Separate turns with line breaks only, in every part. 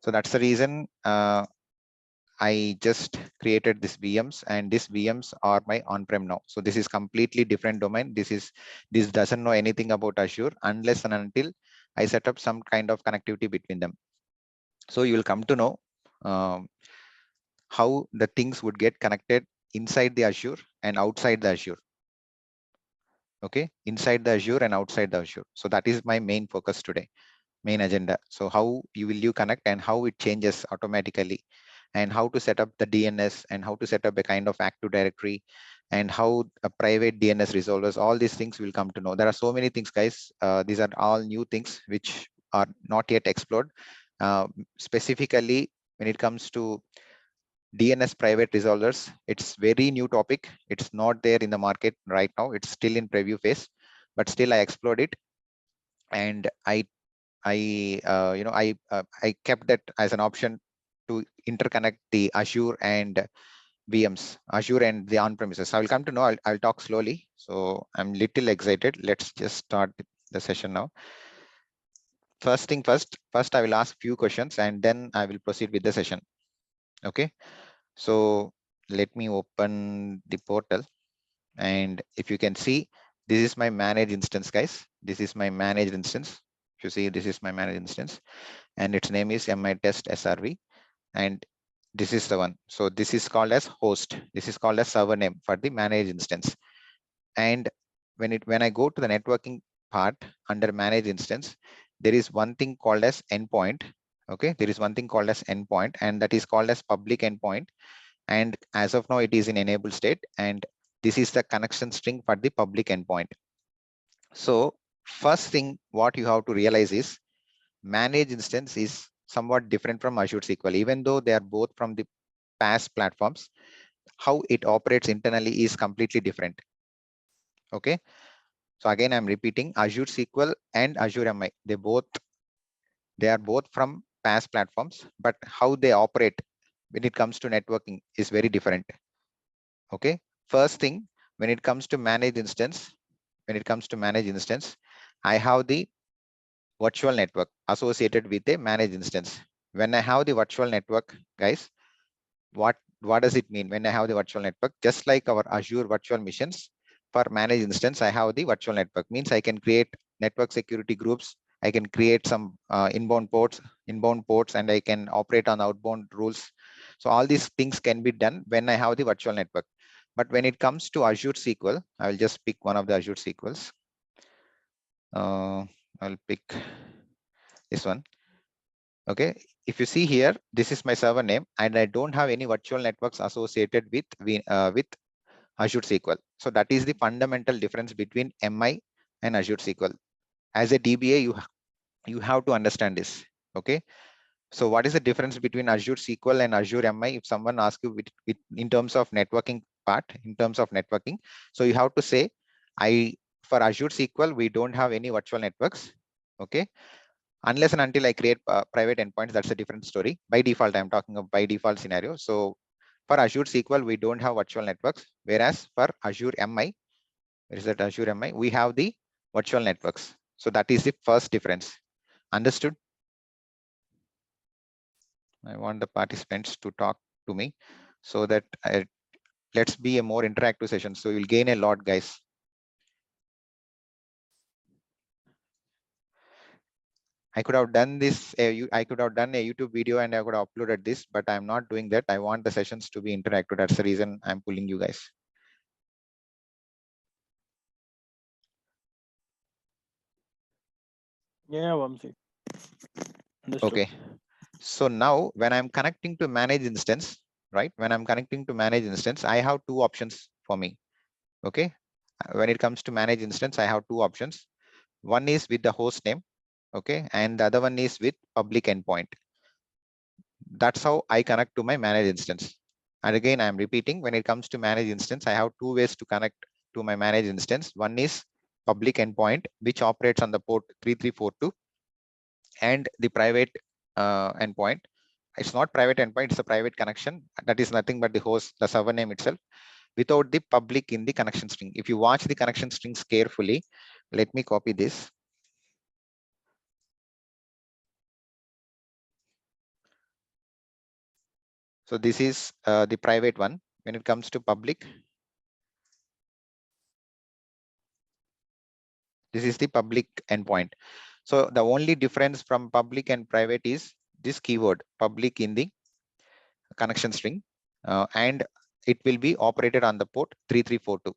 So that's the reason I just created this VMs, and these VMs are my on-prem now. So this is completely different domain. This doesn't know anything about Azure unless and until I set up some kind of connectivity between them. So you will come to know how the things would get connected inside the Azure and outside the Azure. Okay, inside the Azure and outside the Azure. So that is my main focus today, main agenda. So how you connect and how it changes automatically, and how to set up the DNS, and how to set up a kind of Active Directory, and how a private DNS resolvers, all these things will come to know. There are so many things, guys. These are all new things which are not yet explored. Specifically, when it comes to DNS private resolvers, it's very new topic. It's not there in the market right now. It's still in preview phase, but still I explored it, and I kept that as an option to interconnect the Azure and VMs, Azure and the on-premises. I will come to know. I'll talk slowly. So I'm little excited. Let's just start the session now. First thing first, I will ask few questions and then I will proceed with the session. Okay. So let me open the portal, and if you can see, this is my managed instance, guys. This is my managed instance. If you see, this is my managed instance, and its name is MI test SRV, and this is the one. So this is called as host. This is called as server name for the managed instance. And when I go to the networking part under managed instance, there is one thing called as endpoint. Okay, there is one thing called as endpoint, and that is called as public endpoint. And as of now, it is in enabled state, and this is the connection string for the public endpoint. So first thing what you have to realize is managed instance is somewhat different from Azure SQL, even though they are both from the PaaS platforms. How it operates internally is completely different. Okay, so again, I'm repeating, Azure SQL and Azure MI, they are both from PaaS platforms, but how they operate when it comes to networking is very different. Okay, first thing, when it comes to managed instance, I have the virtual network associated with a managed instance. When I have the virtual network, guys, what does it mean when I have the virtual network? Just like our Azure virtual machines, for managed instance, I have the virtual network. Means I can create network security groups. I can create some inbound ports, and I can operate on outbound rules. So all these things can be done when I have the virtual network. But when it comes to Azure SQL, I will just pick one of the Azure SQLs. I'll pick this one. Okay, if you see here, this is my server name, and I don't have any virtual networks associated with Azure SQL. So that is the fundamental difference between MI and Azure SQL. As a DBA, you have to understand this. Okay, so what is the difference between Azure SQL and Azure MI? If someone asks you in terms of networking part, so you have to say, for Azure SQL, we don't have any virtual networks. Okay, unless and until I create private endpoints, that's a different story. By default, I'm talking of by default scenario. So for Azure SQL, we don't have virtual networks, whereas for Azure MI, where is that Azure MI? We have the virtual networks. So that is the first difference. Understood? I want the participants to talk to me so that let's be a more interactive session. So you'll gain a lot, guys. I could have done this. I could have done a YouTube video and I could have uploaded this, but I'm not doing that. I want the sessions to be interactive. That's the reason I'm pulling you guys.
Yeah, Vamsi. Understood.
Okay. So now when I'm connecting to manage instance, right? When I'm connecting to manage instance, I have two options for me. Okay. When it comes to manage instance, I have two options. One is with the host name. Okay. And the other one is with public endpoint. That's how I connect to my manage instance. And again, I'm repeating, when it comes to manage instance, I have two ways to connect to my manage instance. One is public endpoint, which operates on the port 3342, and the private endpoint. It's not private endpoint, it's a private connection. That is nothing but the host, the server name itself, without the public in the connection string. If you watch the connection strings carefully, let me copy this. So this is the private one. When it comes to public, this is the public endpoint. So the only difference from public and private is this keyword public in the connection string, and it will be operated on the port 3342.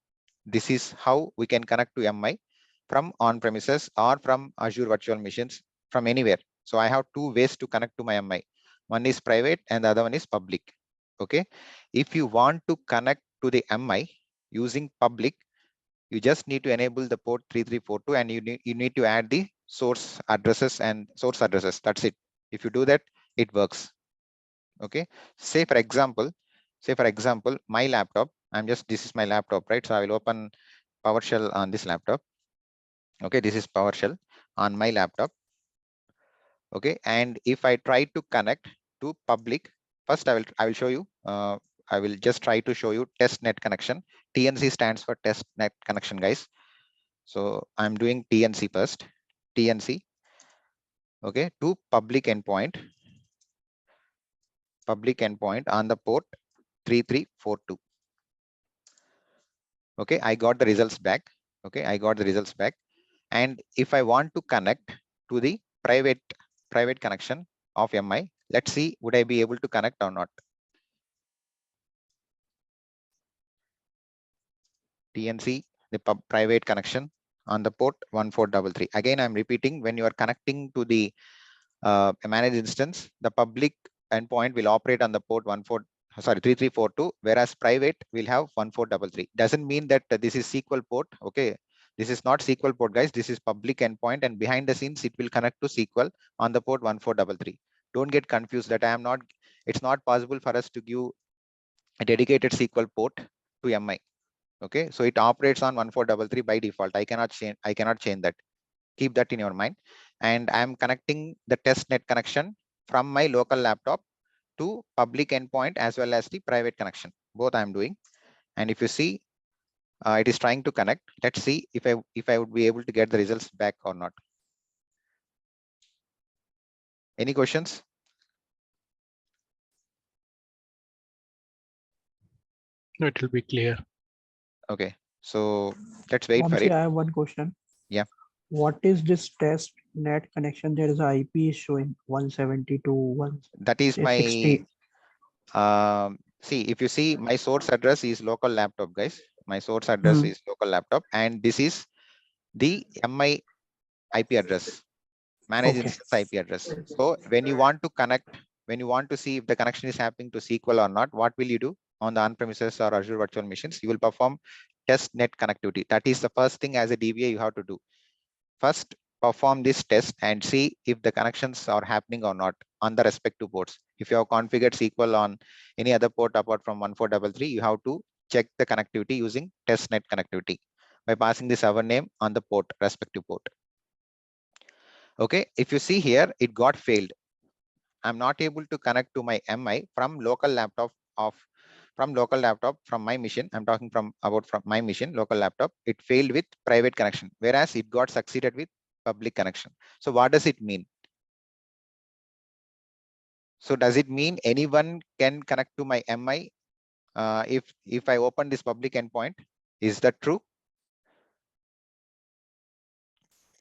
This is how we can connect to MI from on-premises or from Azure virtual machines from anywhere. So I have two ways to connect to my MI. One is private and the other one is public. Okay. If you want to connect to the MI using public, you just need to enable the port 3342 and you need to add the source addresses and source addresses. That's it. If you do that, it works. Okay. Say for example, my laptop, this is my laptop, right? So I will open PowerShell on this laptop. Okay, this is PowerShell on my laptop. Okay, and if I try to connect to public, first I will show you. I will just try to show you test net connection. TNC stands for test net connection, guys. So I'm doing TNC first. TNC. Okay, to public endpoint on the port 3342. Okay, I got the results back. Okay, I got the results back. And if I want to connect to the private connection of MI, let's see, would I be able to connect or not? TNC, the private connection on the port 1433. Again, I'm repeating, when you are connecting to the managed instance, the public endpoint will operate on the port 3342, whereas private will have 1433. Doesn't mean that this is SQL port. Okay, this is not SQL port, guys. This is public endpoint, and behind the scenes, it will connect to SQL on the port 1433. Don't get confused that it's not possible for us to give a dedicated SQL port to MI. Okay, so it operates on 1433 by default. I cannot change that. Keep that in your mind. And I'm connecting the test net connection from my local laptop to public endpoint as well as the private connection. Both I'm doing. And if you see, it is trying to connect. Let's see if I would be able to get the results back or not. Any questions?
No, it will be clear.
Okay, so let's wait for
Vamsi,
it.
I have one question.
Yeah.
What is this test net connection? There is a IP showing 172.160.
That is my see, if you see, my source address is local laptop, guys. My source address is local laptop, and this is the MI IP address, managed instance IP address. So when you want to connect, when you want to see if the connection is happening to SQL or not, what will you do on the on-premises or Azure virtual machines? You will perform test net connectivity. That is the first thing as a DBA you have to do. First, perform this test and see if the connections are happening or not on the respective ports. If you have configured SQL on any other port apart from 1433, you have to check the connectivity using test net connectivity by passing the server name on the port, respective port. Okay, if you see here, it got failed. I'm not able to connect to my MI from local laptop from my machine. I'm talking from my machine, local laptop. It failed with private connection, whereas it got succeeded with public connection. So what does it mean? So does it mean anyone can connect to my MI if I open this public endpoint? Is that true?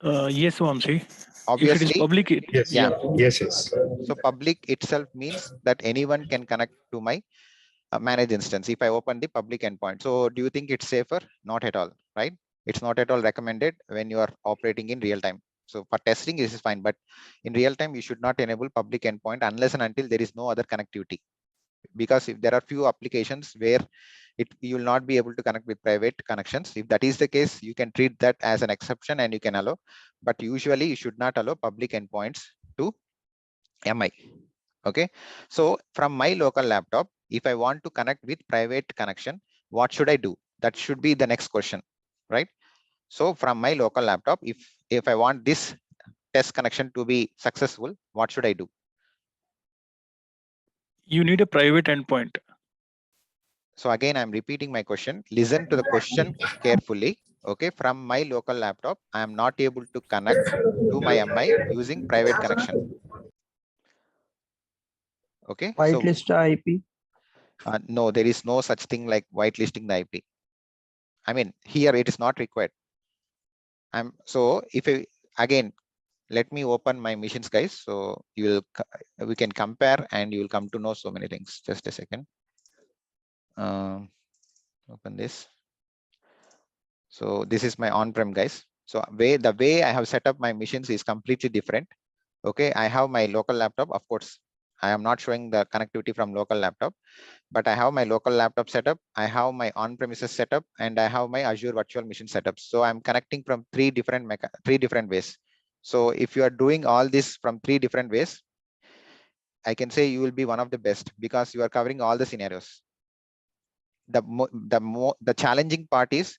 Yes, Vamsi.
Obviously,
if it is public,
Yes.
yeah.
Yes.
So public itself means that anyone can connect to my managed instance if I open the public endpoint. So do you think it's safer? Not at all, right? It's not at all recommended when you are operating in real time. So for testing, this is fine, but in real time, you should not enable public endpoint unless and until there is no other connectivity. Because if there are few applications where you will not be able to connect with private connections. If that is the case, you can treat that as an exception and you can allow, but usually you should not allow public endpoints to MI. Okay, so from my local laptop, if I want to connect with private connection, what should I do? That should be the next question, right? So from my local laptop, if I want this test connection to be successful, what should I do?
You need a private endpoint.
So again, I'm repeating my question. Listen to the question carefully. Okay, from my local laptop, I am not able to connect to my MI using private connection. Okay, so
Whitelist IP.
No, there is no such thing like whitelisting the IP. I mean, here it is not required. So if again, let me open my missions, guys. So we can compare and you will come to know so many things. Just a second. Open this. So this is my on-prem, guys. So the way I have set up my missions is completely different. Okay, I have my local laptop. Of course, I am not showing the connectivity from local laptop, but I have my local laptop setup. I have my on-premises setup, and I have my Azure virtual machine setup. So I'm connecting from three different ways. So if you are doing all this from three different ways, I can say you will be one of the best because you are covering all the scenarios. The challenging part is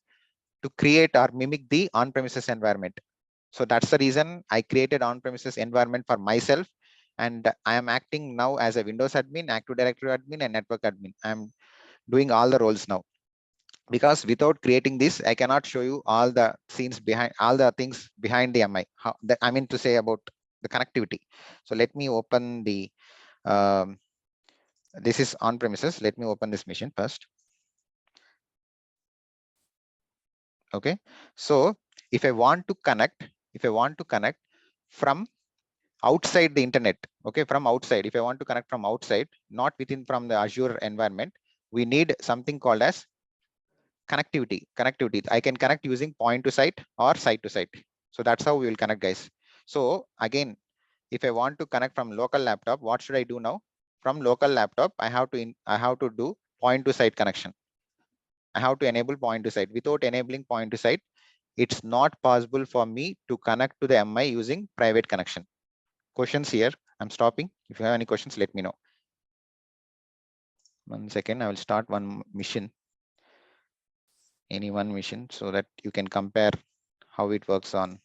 to create or mimic the on-premises environment. So that's the reason I created on-premises environment for myself. And I am acting now as a Windows admin, Active Directory admin, and network admin. I'm doing all the roles now. Because without creating this, I cannot show you all the scenes behind, all the things behind the MI. I mean to say about the connectivity. So let me open the, this is on-premises. Let me open this machine first. Okay. So if I want to connect from outside the internet, okay, from outside, if I want to connect from outside, not from the Azure environment, we need something called as connectivity. I can connect using point to site or site to site. So that's how we will connect, guys. So again, if I want to connect from local laptop, what should I do now? From local laptop, I have to do point to site connection. I have to enable point to site. Without enabling point to site, it's not possible for me to connect to the MI using private connection. Questions here? I'm stopping. If you have any questions, let me know. 1 second, I will start one mission. Any one mission so that you can compare how it works on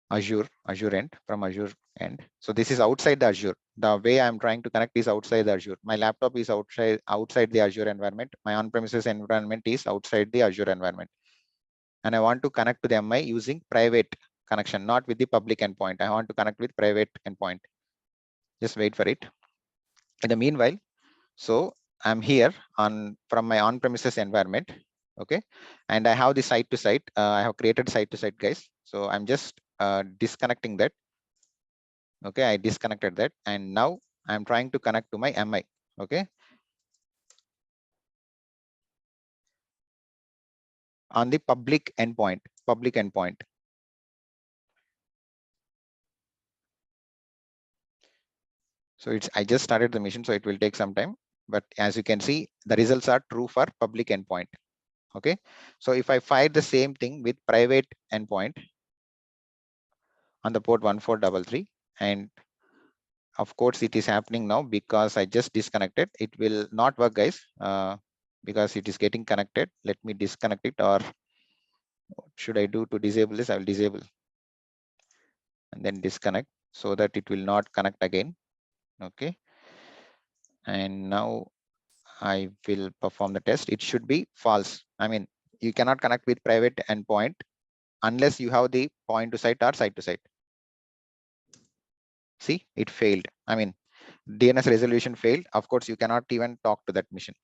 Azure end, from Azure end. So this is outside the Azure. The way I'm trying to connect is outside the Azure. My laptop is outside the Azure environment. My on-premises environment is outside the Azure environment. And I want to connect to the MI using private connection, not with the public endpoint. I want to connect with private endpoint. Just wait for it. In the meanwhile, so I'm here from my on-premises environment. Okay, and I have the site to site. I have created site to site, guys. So I'm just disconnecting that. Okay, I disconnected that, and now I'm trying to connect to my MI. Okay, on the public endpoint. So I just started the mission, so it will take some time. But as you can see, the results are true for public endpoint. Okay, so if I fire the same thing with private endpoint on the port 1433, and of course it is happening now because I just disconnected. It will not work, guys, because it is getting connected. Let me disconnect it, or what should I do to disable this? I will disable and then disconnect so that it will not connect again. Okay, and now I will perform the test. It should be false. I mean, you cannot connect with private endpoint unless you have the point to site or site to site. See, it failed. I mean, DNS resolution failed. Of course, you cannot even talk to that mission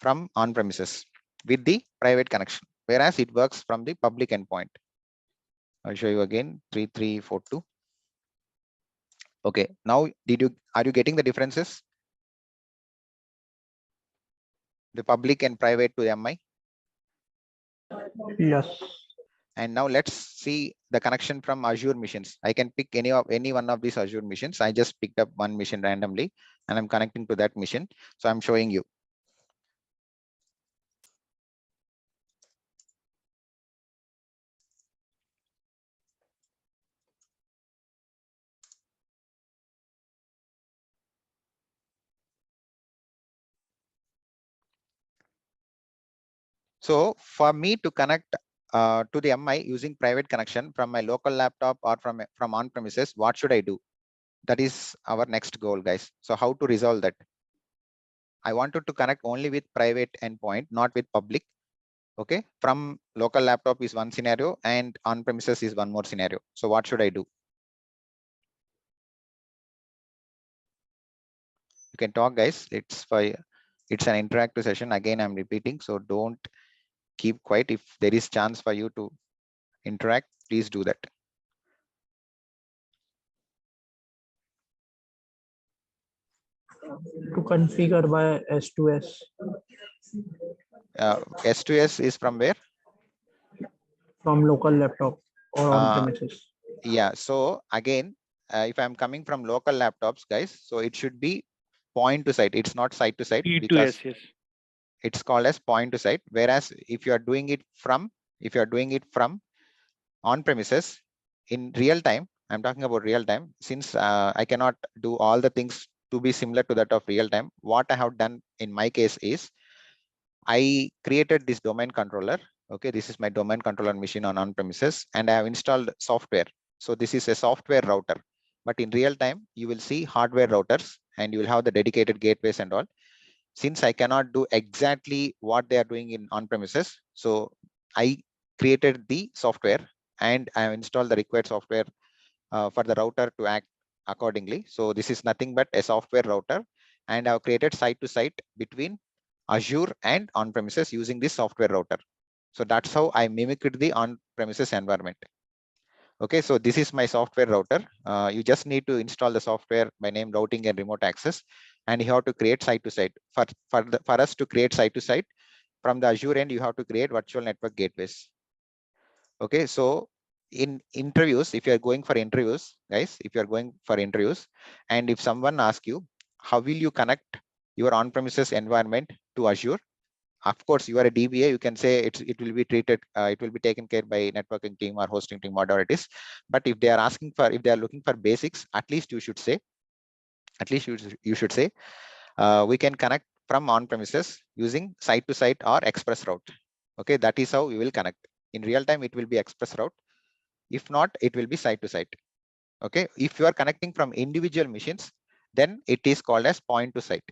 from on-premises with the private connection, whereas it works from the public endpoint. I'll show you again, 3342. Okay, now are you getting the differences? The public and private to MI.
Yes.
And now let's see the connection from Azure missions. I can pick any one of these Azure missions. I just picked up one mission randomly and I'm connecting to that mission. So I'm showing you. So for me to connect to the MI using private connection from my local laptop or from on-premises, what should I do? That is our next goal, guys. So how to resolve that? I wanted to connect only with private endpoint, not with public. Okay, from local laptop is one scenario and on-premises is one more scenario. So what should I do? You can talk, guys. It's an interactive session. Again, I'm repeating, so don't keep quiet. If there is chance for you to interact, please do that.
To configure by S2S.
S2S is from where?
From local laptop or on premises.
Yeah, so again, if I'm coming from local laptops, guys, so it should be point to site. It's not site to site because it's called as point to site. Whereas if you are doing it from on premises in real time, I'm talking about real time, since I cannot do all the things to be similar to that of real time. What I have done in my case is I created this domain controller. Okay, this is my domain controller machine on premises, and I have installed software. So this is a software router, but in real time, you will see hardware routers and you will have the dedicated gateways and all. Since I cannot do exactly what they are doing in on premises, so I created the software and I have installed the required software for the router to act accordingly. So this is nothing but a software router, and I've created site to site between Azure and on premises using this software router. So that's how I mimicked the on premises environment. Okay, so this is my software router. You just need to install the software by name routing and remote access, and you have to create site to site. For us to create site to site from the Azure end, you have to create virtual network gateways. Okay, so in interviews, if you're going for interviews, guys, if you're going for interviews, and if someone asks you, how will you connect your on-premises environment to Azure? Of course, you are a DBA, you can say it will be treated, it will be taken care by networking team or hosting team, whatever it is. But if they are looking for basics, at least you should say, we can connect from on-premises using site-to-site or express route. Okay, that is how we will connect. In real time, it will be express route. If not, it will be site-to-site. Okay, if you are connecting from individual machines, then it is called as point-to-site.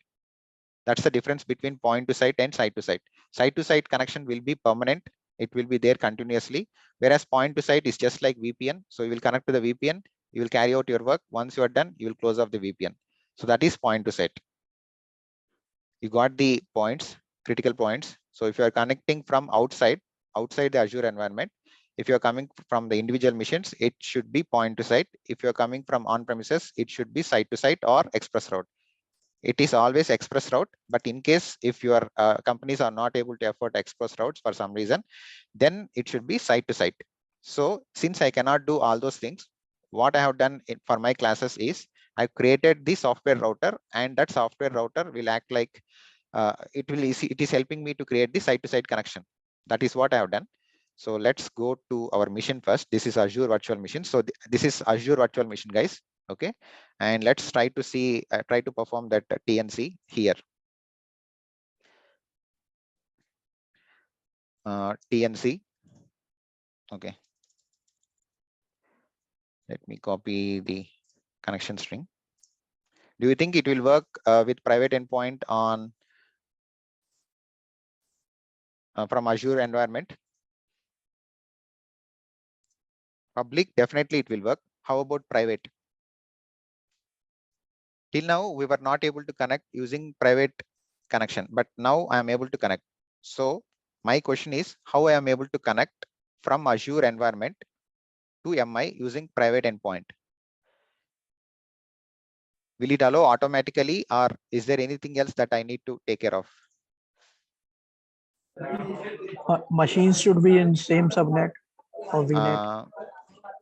That's the difference between point-to-site and site-to-site. Site-to-site connection will be permanent. It will be there continuously. Whereas point-to-site is just like VPN. So you will connect to the VPN, you will carry out your work. Once you are done, you will close off the VPN. So that is point-to-site. You got the points, critical points. So if you are connecting from outside the Azure environment, if you're coming from the individual machines, it should be point to site. If you're coming from on premises, it should be site to site or express route. It is always express route, but in case if your companies are not able to afford express routes for some reason, then it should be site to site. So since I cannot do all those things, what I have done for my classes is I've created the software router, and that software router will act like it is helping me to create the site-to-site connection. That is what I have done. So let's go to our mission first. This is Azure Virtual Machine. So this is Azure Virtual Machine, guys. Okay, and let's try to see, try to perform that TNC here. TNC. Okay. Let me copy the connection string. Do you think it will work with private endpoint on from Azure environment? Public, definitely it will work. How about private? Till now, we were not able to connect using private connection, but now I am able to connect. So my question is how I am able to connect from Azure environment to MI using private endpoint? Will it allow automatically, or is there anything else that I need to take care of?
Machines should be in same subnet or VNet.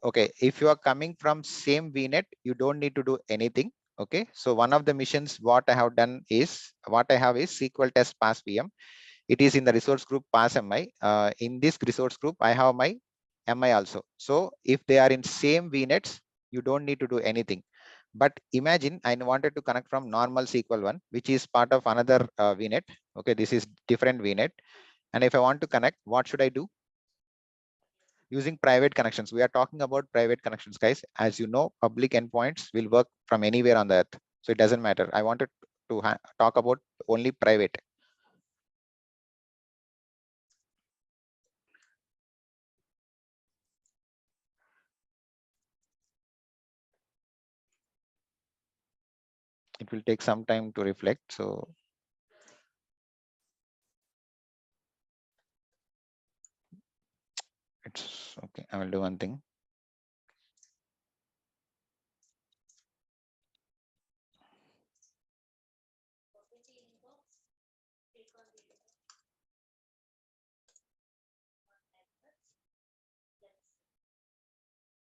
Okay, if you are coming from same VNet, you don't need to do anything. Okay, so one of the missions, what I have done is, what I have is SQL test pass VM. It is in the resource group pass MI. In this resource group, I have my MI also. So if they are in same VNets, you don't need to do anything. But imagine I wanted to connect from normal SQL one, which is part of another VNet. Okay, this is different VNet. And if I want to connect, what should I do? Using private connections. We are talking about private connections, guys. As you know, public endpoints will work from anywhere on the earth. So it doesn't matter. I wanted to talk about only private. it will take some time to reflect. So it's okay. I will do one thing.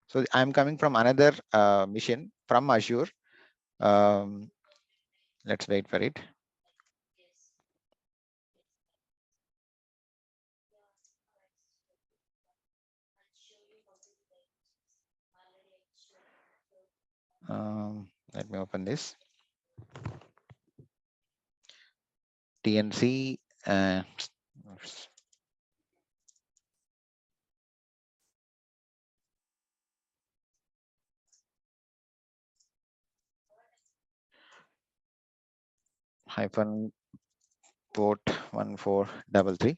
So I'm coming from another mission from Azure. Let's wait for it. Let me open this. TNC. Hyphen port 1433.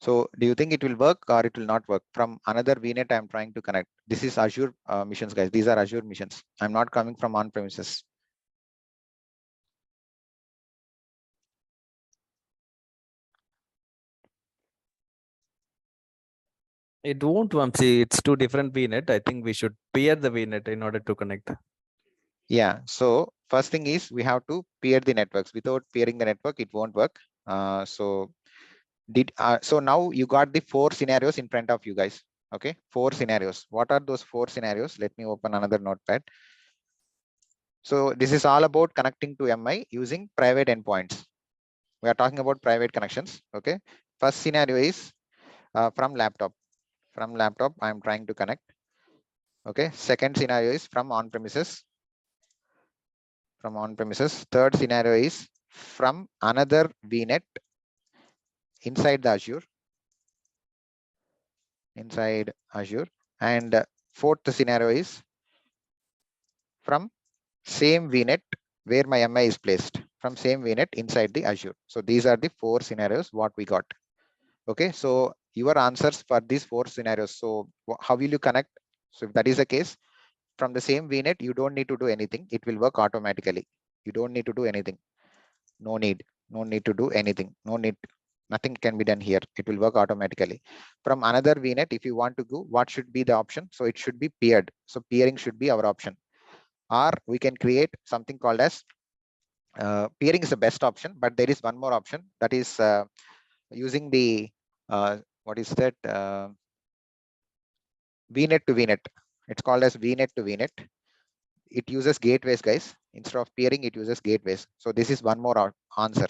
So do you think it will work or it will not work? From another VNet I'm trying to connect. This is Azure missions, guys. These are Azure missions. I'm not coming from on-premises.
It won't, Vamsi. It's two different VNet. I think we should pair the VNet in order to connect.
Yeah. So first thing is we have to pair the networks. Without pairing the network, it won't work. So now you got the 4 scenarios in front of you guys. Okay, 4 scenarios. What are those 4 scenarios? Let me open another notepad. So this is all about connecting to MI using private endpoints. We are talking about private connections. Okay. First scenario is from laptop. From laptop, I'm trying to connect. Okay. Second scenario is from on-premises. From on-premises. Third scenario is from another VNet inside the Azure. Inside Azure. And fourth scenario is from same VNet where my MI is placed, from same VNet inside the Azure. So these are the 4 scenarios what we got. Okay, so your answers for these 4 scenarios. So how will you connect? So if that is the case, from the same VNet, you don't need to do anything. It will work automatically. You don't need to do anything. No need to do anything. Nothing can be done here. It will work automatically. From another VNet, if you want to go, what should be the option? So it should be paired. So peering should be our option. Or we can create something called as peering is the best option, but there is one more option, that is using the what is that, VNet to VNet. It's called as VNet to VNet. It uses gateways, guys. Instead of peering, it uses gateways. So this is one more answer.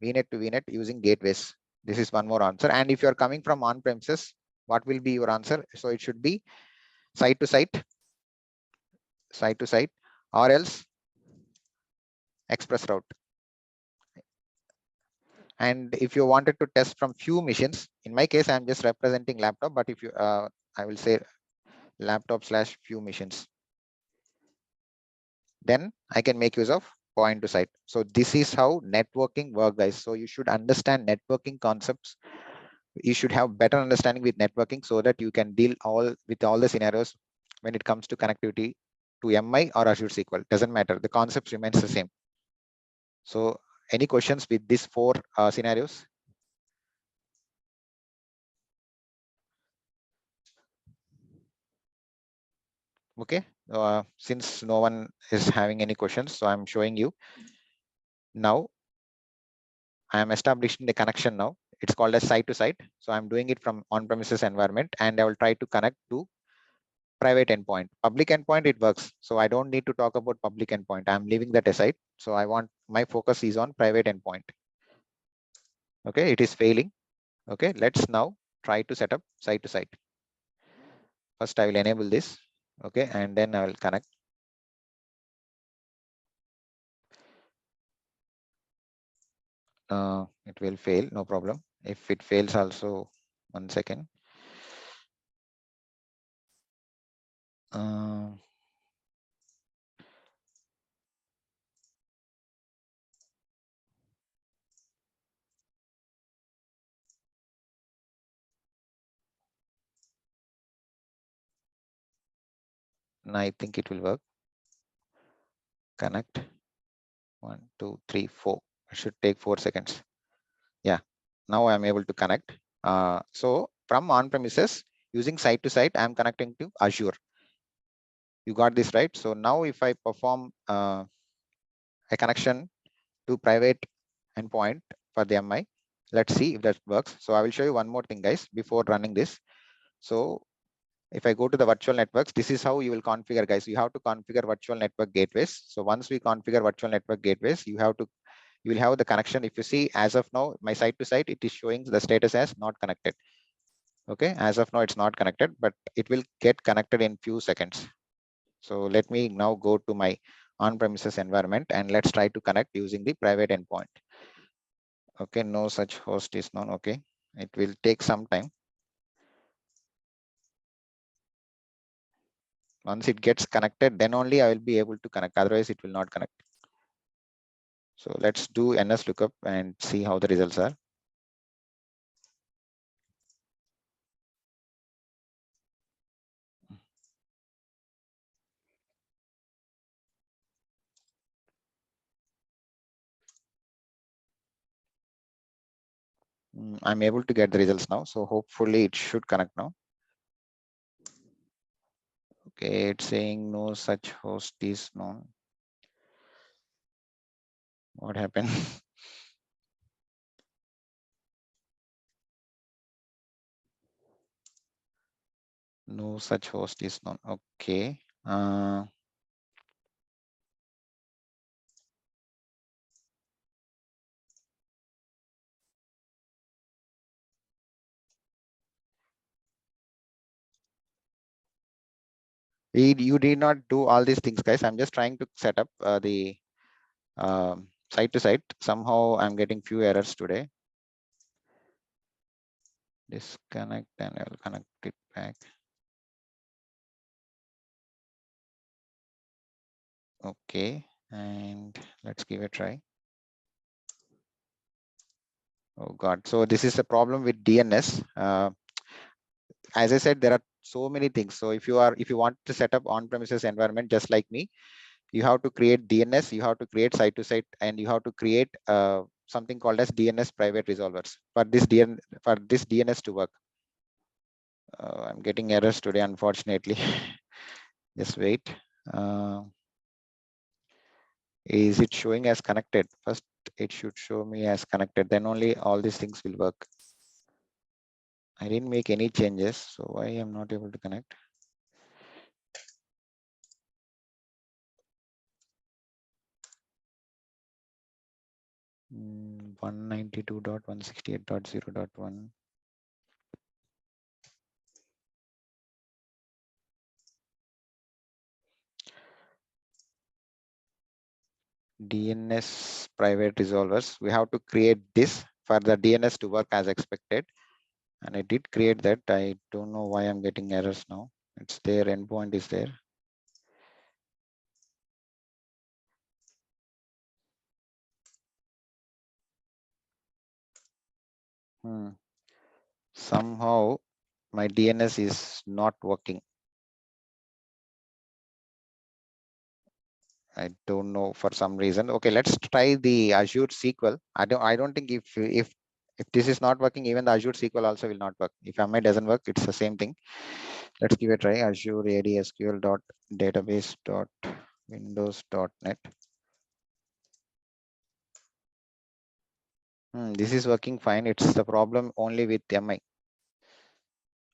VNet to VNet using gateways. This is one more answer. And if you're coming from on-premises, what will be your answer? So it should be site to site, or else express route. And if you wanted to test from few machines, in my case, I'm just representing laptop, but if you, I will say laptop / few machines, then I can make use of point to site. So this is how networking works, guys. So you should understand networking concepts. You should have better understanding with networking so that you can deal with all the scenarios when it comes to connectivity to MI or Azure SQL. Doesn't matter. The concept remains the same. So any questions with these 4 scenarios? Okay, since no one is having any questions, so I'm showing you now. I am establishing the connection now. It's called as site to site. So I'm doing it from on-premises environment, and I will try to connect to private endpoint. Public endpoint, it works. So I don't need to talk about public endpoint. I'm leaving that aside. So I want my focus is on private endpoint. Okay, it is failing. Okay, let's now try to set up site to site. First, I will enable this. Okay, and then I will connect. It will fail, no problem. If it fails also, 1 second. I think it will work. Connect. 1, 2, 3, 4. It should take 4 seconds. Yeah, now I'm able to connect. So from on-premises using site to site, I'm connecting to Azure. You got this right. So now if I perform a connection to private endpoint for the MI, let's see if that works. So I will show you one more thing, guys, before running this. So if I go to the virtual networks, this is how you will configure, guys. You have to configure virtual network gateways. So once we configure virtual network gateways, you will have the connection. If you see, as of now, my site to site, it is showing the status as not connected. Okay, as of now, it's not connected, but it will get connected in few seconds. So let me now go to my on-premises environment and let's try to connect using the private endpoint. Okay, no such host is known. Okay, it will take some time. Once it gets connected, then only I will be able to connect. Otherwise, it will not connect. So let's do nslookup and see how the results are. I'm able to get the results now. So hopefully it should connect now. Okay, it's saying no such host is known. What happened? No such host is known. Okay. You did not do all these things, guys. I'm just trying to set up the site to site. Somehow I'm getting few errors today. Disconnect and I'll connect it back. Okay, and let's give it a try. Oh God, so this is a problem with DNS. As I said, there are so many things. So if you want to set up on-premises environment just like me, you have to create DNS, you have to create site to site, and you have to create something called as DNS private resolvers for this DNS to work. I'm getting errors today, unfortunately. Just wait. Is it showing as connected? First, it should show me as connected. Then only all these things will work. I didn't make any changes, so why I'm not able to connect? Mm, 192.168.0.1. DNS private resolvers. We have to create this for the DNS to work as expected. And I did create that. I don't know why I'm getting errors now. It's there, endpoint is there. Somehow my DNS is not working. I don't know for some reason. Okay, let's try the Azure SQL. I don't think if this is not working, even the Azure SQL also will not work. If MI doesn't work, it's the same thing. Let's give it a try. Azure AD SQL dot database dot windows.net. This is working fine. It's the problem only with MI.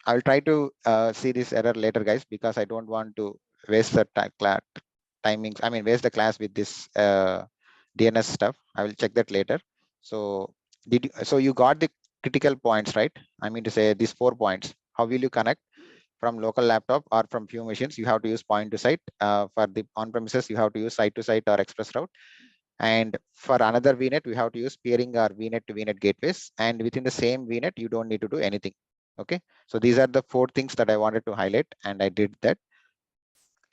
I'll try to see this error later, guys, because I don't want to waste the timings. I mean, waste the class with this DNS stuff. I will check that later. So so you got the critical points, right? I mean to say these 4 points. How will you connect from local laptop or from few machines? You have to use point to site. For the on-premises, you have to use site to site or express route. And for another VNet, we have to use peering or VNet to VNet gateways. And within the same VNet, you don't need to do anything. Okay, so these are the 4 things that I wanted to highlight, and I did that.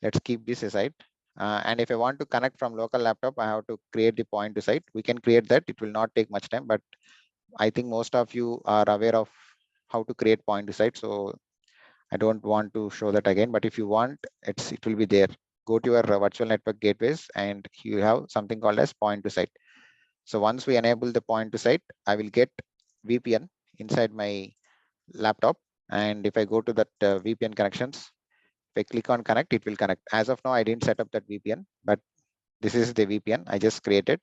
Let's keep this aside. And if I want to connect from local laptop, I have to create the point to site. We can create that. It will not take much time, but I think most of you are aware of how to create point to site. So I don't want to show that again, but if you want, it will be there. go to your virtual network gateways, and you have something called as point to site. So once we enable the point to site, I will get VPN inside my laptop. And if I go to that VPN connections, if I click on connect, it will connect. As of now, I didn't set up that VPN, but this is the VPN I just created.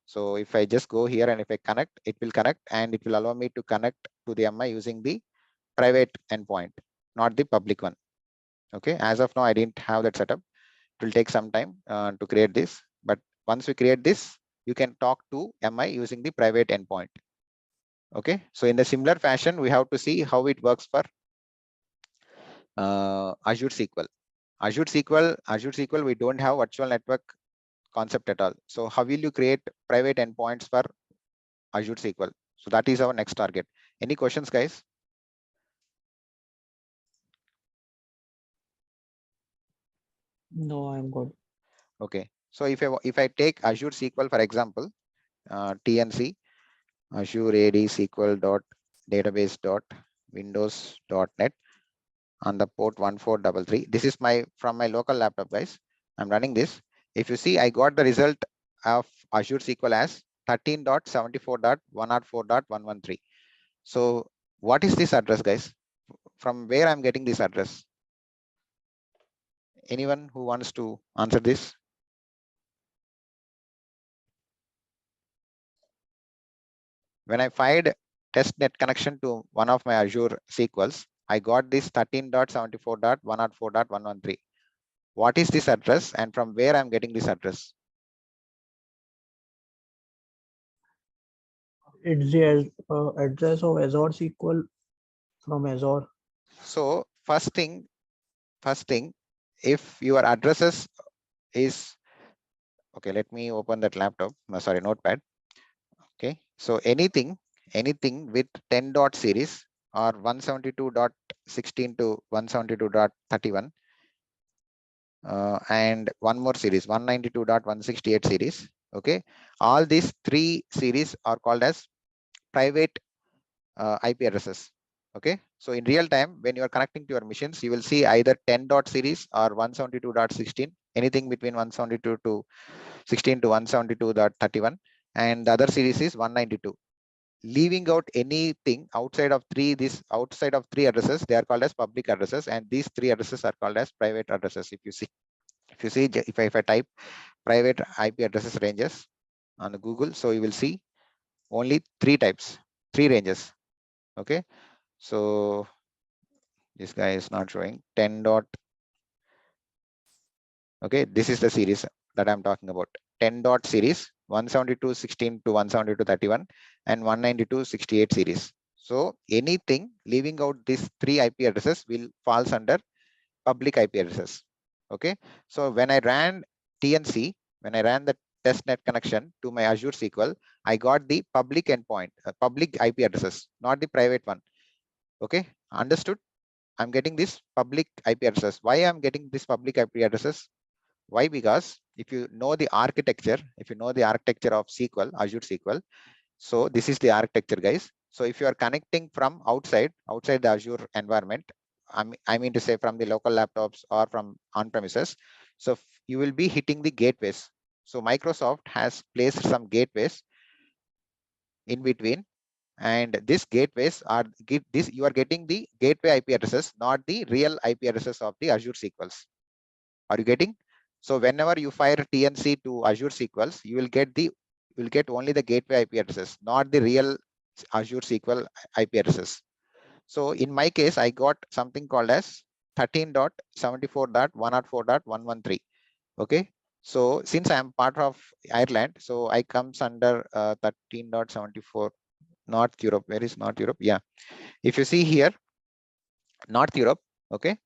So if I just go here and if I connect, it will connect, and it will allow me to connect to the MI using the private endpoint, not the public one. Okay, as of now, I didn't have that setup. It will take some time to create this, but once we create this, you can talk to MI using the private endpoint. Okay, so in the similar fashion, we have to see how it works for Azure SQL. Azure SQL, we don't have virtual network concept at all. So how will you create private endpoints for Azure SQL? So that is our next target. Any questions, guys?
No, I'm good.
Okay, so if I take Azure SQL for example, TNC Azure AD SQL dot database dot windows dot net on the port 1433. This is from my local laptop, guys. I'm running this. If you see, I got the result of Azure SQL as 13.74.104.113. So what is this address, guys? From where I'm getting this address? Anyone who wants to answer this? When I fired testnet connection to one of my Azure SQLs, I got this 13.74.104.113. What is this address, and from where I'm getting this address?
It's the address of Azure SQL from Azure.
So first thing, if your addresses is okay, let me open that laptop. Sorry, notepad. Okay, so anything with 10 dot series or 172.16 to 172.31 and one more series 192.168 series. Okay, all these three series are called as private IP addresses. Okay, so in real time, when you are connecting to your machines, you will see either 10 dot series or 172.16, anything between 172 to 16 to 172.31, and the other series is 192. Leaving out anything outside of three addresses, they are called as public addresses, and these three addresses are called as private addresses. If you see, if I type private IP addresses ranges on the Google, so you will see only three ranges. Okay, so this guy is not showing 10 dot. Okay, this is the series that I'm talking about. 10 dot series 172.16 to 172.31 and 192.68 series. So anything leaving out these three IP addresses will falls under public IP addresses. Okay, so when I ran TNC, when I ran the testnet connection to my Azure SQL, I got the public endpoint, public IP addresses, not the private one. Okay, understood? I'm getting this public IP addresses. Why I'm getting this public IP addresses? Why? Because if you know the architecture, of SQL, Azure SQL, so this is the architecture, guys. So if you are connecting from outside the Azure environment, I mean to say from the local laptops or from on-premises, so you will be hitting the gateways. So Microsoft has placed some gateways in between, and these gateways are you are getting the gateway IP addresses, not the real IP addresses of the Azure SQLs. Are you getting? So whenever you fire TNC to Azure SQLs, you will get only the gateway IP addresses, not the real Azure SQL IP addresses. So in my case, I got something called as 13.74.104.113. Okay. So since I am part of Ireland, so I comes under 13.74 North Europe. Where is North Europe? Yeah. If you see here, North Europe. Okay.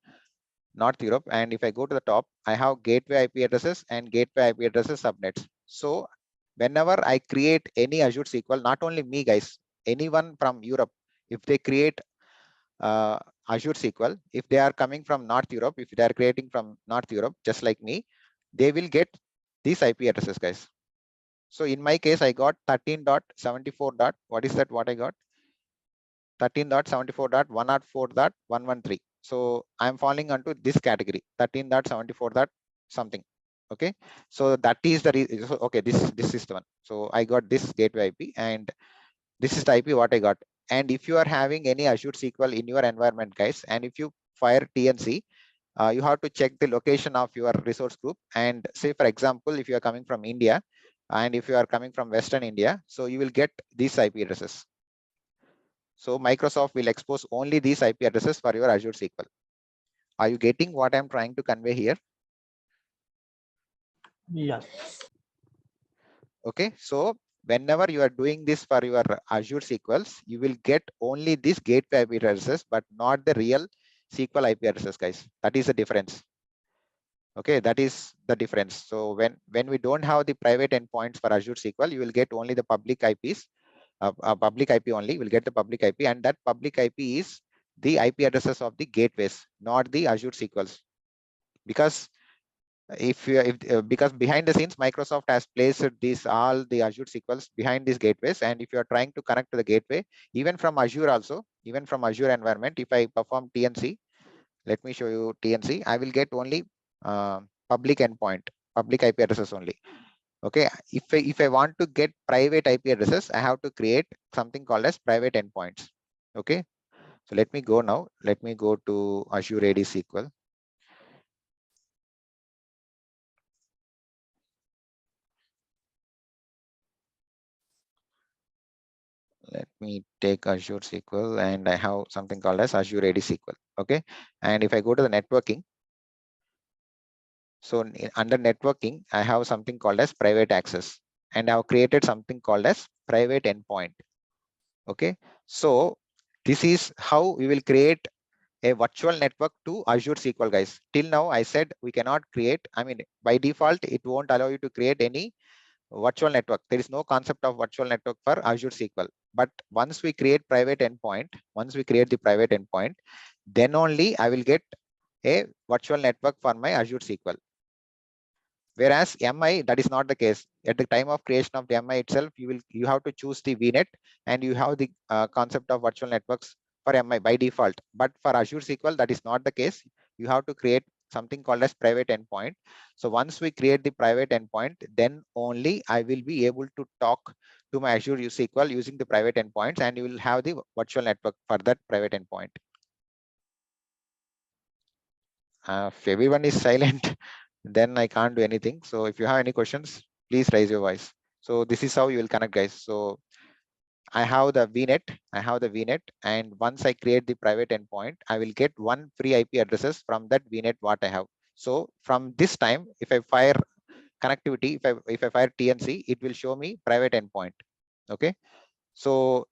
North Europe, and if I go to the top, I have gateway IP addresses and gateway IP addresses subnets. So whenever I create any Azure SQL, not only me, guys, anyone from Europe, if they create Azure SQL, if they are coming from North Europe, if they are creating from North Europe, just like me, they will get these IP addresses, guys. So in my case, I got 13.74. What is that? What I got? 13.74.104.113. So I'm falling onto this category, 13.74. something. Okay, so that is the okay, this is the one. So I got this gateway IP, and this is the IP what I got. And if you are having any Azure SQL in your environment, guys, and if you fire TNC, you have to check the location of your resource group. And say, for example, if you are coming from India, and if you are coming from Western India, so you will get these IP addresses. So Microsoft will expose only these IP addresses for your Azure SQL. Are you getting what I'm trying to convey here?
Yes.
Okay, so whenever you are doing this for your Azure SQLs, you will get only these gateway IP addresses, but not the real SQL IP addresses, guys. That is the difference. Okay, that is the difference. So when we don't have the private endpoints for Azure SQL, you will get only the public IPs, public IP only. You will get the public IP, and that public IP is the IP addresses of the gateways, not the Azure SQLs. Because because behind the scenes, Microsoft has placed these all the Azure SQLs behind these gateways, and if you are trying to connect to the gateway, even from Azure also, even from Azure environment, if I perform TNC, let me show you TNC, I will get only public endpoint, public IP addresses only. Okay, if I want to get private IP addresses, I have to create something called as private endpoints. Okay, so let me go now. Let me go to Azure AD SQL. Let me take Azure SQL, and I have something called as Azure AD SQL. Okay, and if I go to the networking, so under networking, I have something called as private access, and I have created something called as private endpoint. Okay, so this is how we will create a virtual network to Azure SQL, guys. Till now, I said we cannot create. I mean, by default, it won't allow you to create any virtual network. There is no concept of virtual network for Azure SQL. But once we create private endpoint, once we create the private endpoint, then only I will get a virtual network for my Azure SQL. Whereas MI, that is not the case. At the time of creation of the MI itself, you have to choose the VNet, and you have the concept of virtual networks for MI by default. But for Azure SQL, that is not the case. You have to create something called as private endpoint. So once we create the private endpoint, then only I will be able to talk to my Azure SQL using the private endpoints, and you will have the virtual network for that private endpoint. If everyone is silent, then I can't do anything. So if you have any questions, please raise your voice. So this is how you will connect, guys. So I have the VNet, and once I create the private endpoint, I will get one free IP addresses from that VNet what I have. So from this time, if I fire connectivity, if I fire TNC, it will show me private endpoint. Okay. So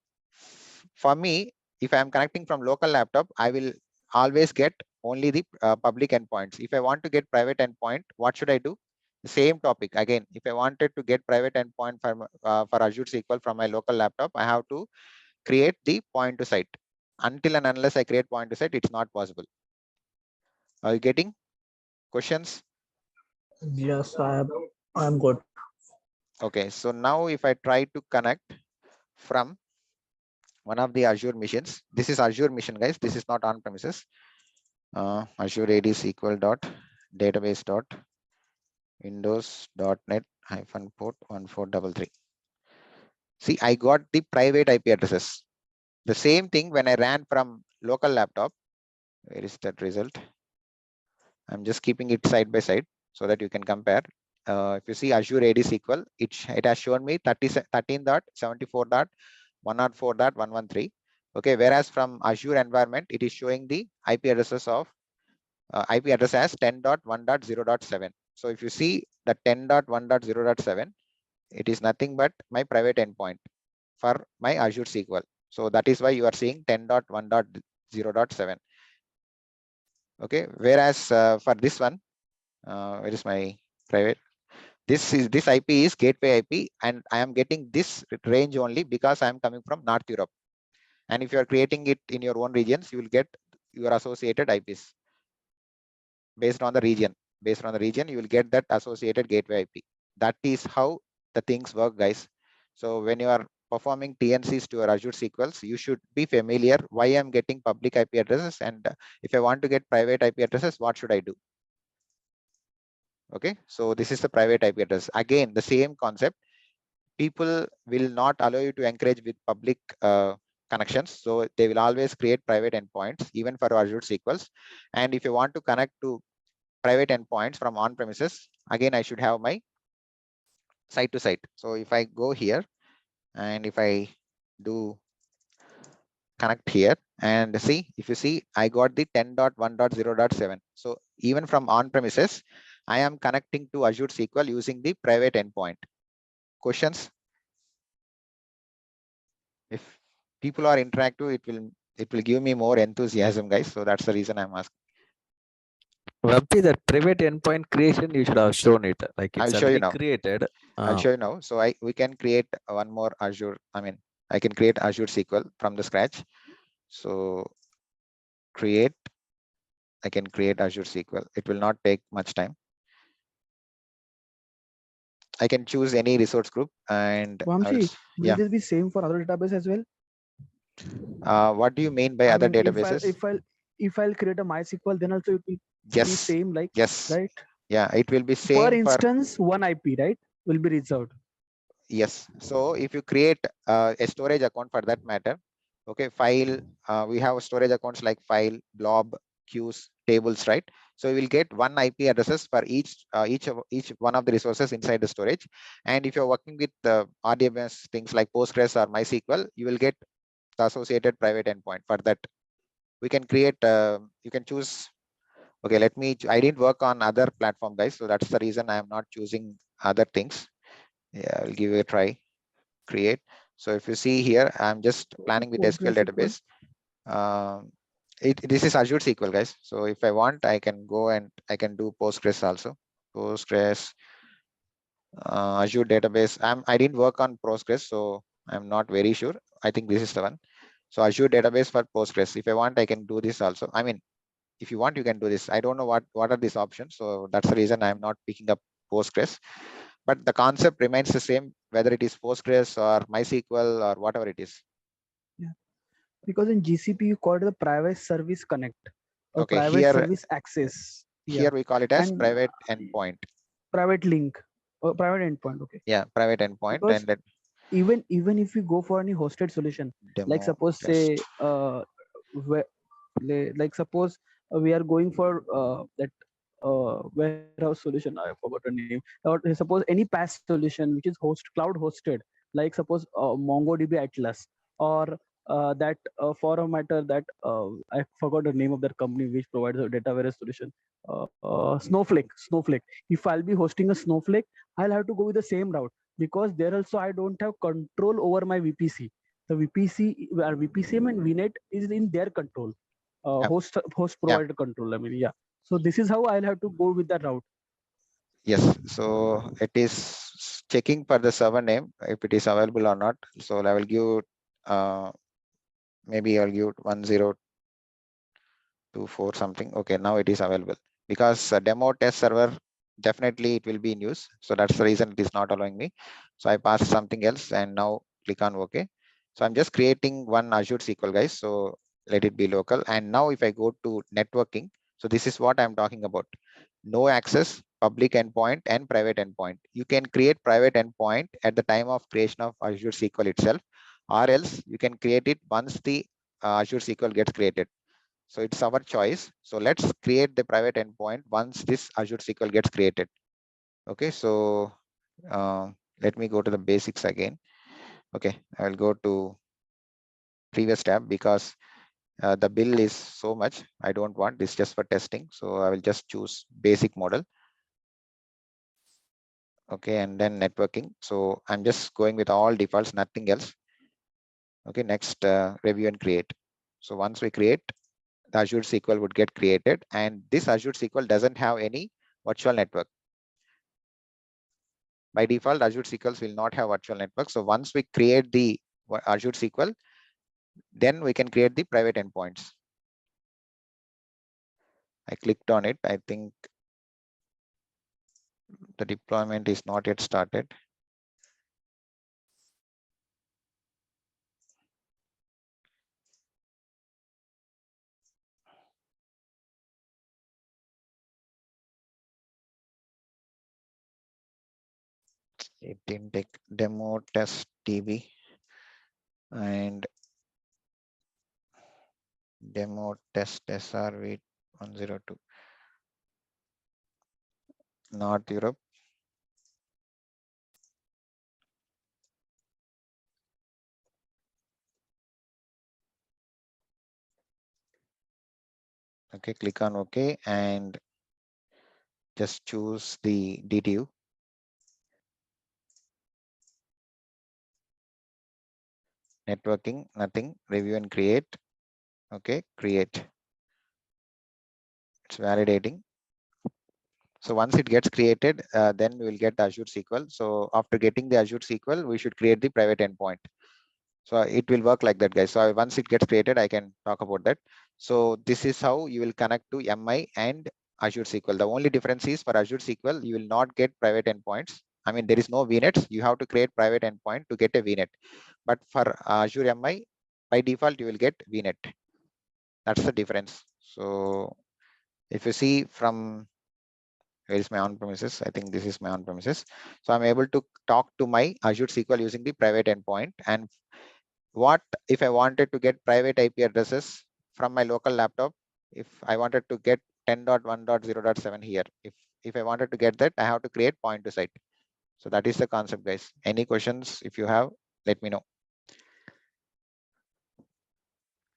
for me, if I am connecting from local laptop, I will always get only the public endpoints. If I want to get private endpoint, what should I do? The same topic again. If I wanted to get private endpoint for Azure SQL from my local laptop, I have to create the point to site. Until and unless I create point to site, it's not possible. Are you getting questions?
Yes, I'm good.
Okay, so now if I try to connect from one of the Azure missions, this is Azure mission, guys. This is not on premises. Azure AD SQL dot database dot windows.net -port 1433. See, I got the private IP addresses. The same thing when I ran from local laptop. Where is that result? I'm just keeping it side by side so that you can compare. If you see Azure AD SQL, it has shown me 13.74.104.113. Okay, whereas from Azure environment, it is showing the IP addresses of IP address as 10.1.0.7. So if you see the 10.1.0.7, it is nothing but my private endpoint for my Azure SQL. So that is why you are seeing 10.1.0.7. Okay, whereas for this one, where is my private? This IP is gateway IP, and I am getting this range only because I am coming from North Europe. And if you are creating it in your own regions, you will get your associated IPs based on the region. Based on the region, you will get that associated gateway IP. That is how the things work, guys. So when you are performing TNCs to your Azure SQLs, you should be familiar why I'm getting public IP addresses, and if I want to get private IP addresses, what should I do? Okay, so this is the private IP address. Again, the same concept. People will not allow you to encourage with public connections. So they will always create private endpoints, even for Azure SQLs. And if you want to connect to private endpoints from on-premises, again, I should have my site to site. So if I go here and if I do connect here and see, if you see, I got the 10.1.0.7. So even from on-premises, I am connecting to Azure SQL using the private endpoint. Questions? If people are interactive, it will give me more enthusiasm, guys. So that's the reason I'm asking.
Vampy, that private endpoint creation, you should have shown it. Like
I'll
it's
show you
already
now.
created.
I'll show you now. So we can create one more Azure. I can create Azure SQL from the scratch. So I can create Azure SQL. It will not take much time. I can choose any resource group and
Vamshi, will
yeah.
this be same for other database as well?
What do you mean by
I
other
mean,
databases?
if I'll create a MySQL, then also it will be
Yes.
same, like
Yes.
right?
Yeah, it will be
Per
same for
instance, one IP, right, will be reserved.
yes. So if you create a storage account for that matter, okay, file, we have storage accounts like file, blob, queues, tables, right? So you will get one IP addresses for each one of the resources inside the storage. And if you're working with RDBMS things like Postgres or MySQL, you will get the associated private endpoint for that. We can create, you can choose. Okay, I didn't work on other platform, guys. So that's the reason I'm not choosing other things. Yeah, I'll give it a try. Create. So if you see here, I'm just planning with SQL
PostgreSQL.
database. This is Azure SQL, guys. So if I want, I can go and I can do Postgres also. Postgres, Azure database. I didn't work on Postgres, so I'm not very sure. I think this is the one. So Azure database for Postgres. If I want, I can do this also. I mean, if you want, you can do this. I don't know what are these options. So that's the reason I'm not picking up Postgres. But the concept remains the same, whether it is Postgres or MySQL or whatever it is.
Yeah, because in GCP you call it the private service connect or
Okay,
private service access.
here we call it as
And
private endpoint.
private link or private endpoint. Okay.
Yeah, private endpoint.
Because
And then
even if you go for any hosted solution, like
demo
suppose
test.
say like suppose we are going for that warehouse solution. I forgot the name. Or suppose any PaaS solution which is cloud hosted, like suppose MongoDB Atlas, or that for a matter that I forgot the name of that company which provides a data warehouse solution. Snowflake. If I'll be hosting a Snowflake, I'll have to go with the same route, because there also I don't have control over my VPC. The VPC or VPCM and VNet is in their control,
Yep.
host provider control. I mean, yeah. So this is how I'll have to go with that route.
Yes, so it is checking for the server name if it is available or not. So I will give maybe I'll give 1024 something. Okay, now it is available because demo test server definitely it will be in use. So that's the reason it is not allowing me. So I passed something else and now click on OK. So I'm just creating one Azure SQL, guys. So let it be local. And now if I go to networking, so this is what I'm talking about. No access, public endpoint, and private endpoint. You can create private endpoint at the time of creation of Azure SQL itself, or else you can create it once the Azure SQL gets created. So it's our choice. So let's create the private endpoint once this Azure SQL gets created. Okay, so let me go to the basics again. Okay, I will go to previous tab because the bill is so much. I don't want this just for testing. So I will just choose basic model. Okay, and then networking. So I'm just going with all defaults, nothing else. Okay, next review and create. So once we create, the Azure SQL would get created, and this Azure SQL doesn't have any virtual network. By default, Azure SQLs will not have virtual network. So once we create the Azure SQL, then we can create the private endpoints. I clicked on it. I think the deployment is not yet started. it didn't take demo test DB and demo test SRV 102 North Europe. Okay, click on OK and just choose the DTU. Networking, nothing, review and create. Okay, create. It's validating. So once it gets created, then we will get Azure SQL. So after getting the Azure SQL, we should create the private endpoint. So it will work like that, guys. So once it gets created, I can talk about that. So this is how you will connect to MI and Azure SQL. The only difference is for Azure SQL, you will not get private endpoints. I mean, there is no VNets. You have to create private endpoint to get a VNet. But for Azure MI, by default, you will get VNet. That's the difference. So if you see from where is my on-premises? I think this is my on-premises. So I'm able to talk to my Azure SQL using the private endpoint. And what if I wanted to get private IP addresses from my local laptop? If I wanted to get 10.1.0.7 here, if I wanted to get that, I have to create point to site. So that is the concept, guys. Any questions? If you have, let me know.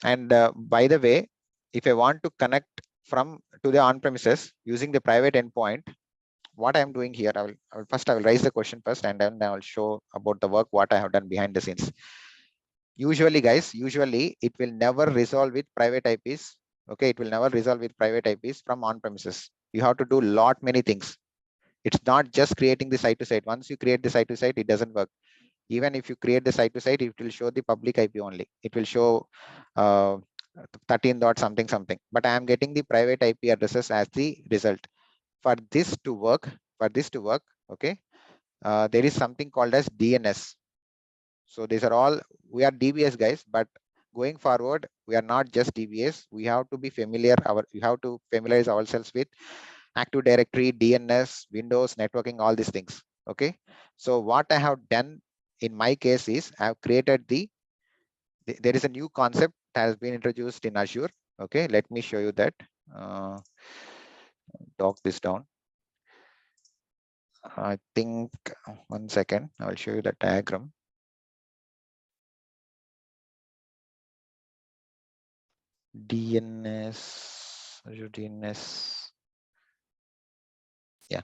And by the way, if I want to connect from to the on-premises using the private endpoint, what I'm doing here, I will raise the question first, and then I will show about the work what I have done behind the scenes. Usually, guys, it will never resolve with private IPs. Okay, it will never resolve with private IPs from on-premises. You have to do many things. It's not just creating the site to site. Once you create the site to site, it doesn't work. Even if you create the site to site, it will show the public IP only. It will show 13 dot something something. But I am getting the private IP addresses as the result. For this to work, okay, there is something called as DNS. So these are all, we are DBS guys, but going forward, we are not just DBS. We have to be familiar. We have to familiarize ourselves with Active Directory, DNS, Windows, networking, all these things. Okay. So what I have done in my case is I have created there is a new concept that has been introduced in Azure. Okay. Let me show you that. Talk this down. I think 1 second. I will show you the diagram. DNS, Azure DNS. Yeah.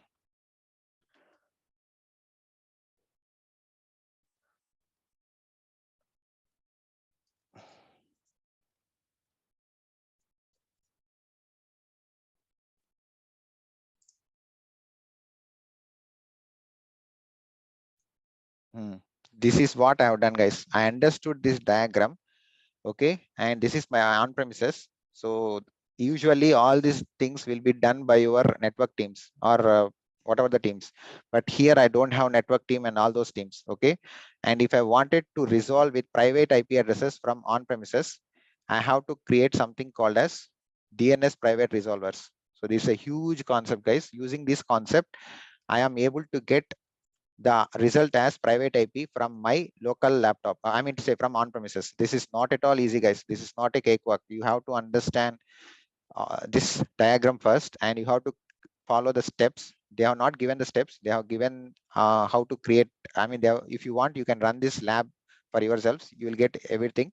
This is what I have done, guys. I understood this diagram. Okay. And this is my on-premises. So usually all these things will be done by your network teams or whatever the teams. But here I don't have network team and all those teams. Okay. And if I wanted to resolve with private IP addresses from on-premises, I have to create something called as DNS private resolvers. So this is a huge concept, guys. Using this concept, I am able to get the result as private IP from my local laptop. I mean to say from on-premises. This is not at all easy, guys. This is not a cakewalk. You have to understand this diagram first, and you have to follow the steps. They have not given the steps. They have given how to create. I mean, if you want, you can run this lab for yourselves. You will get everything.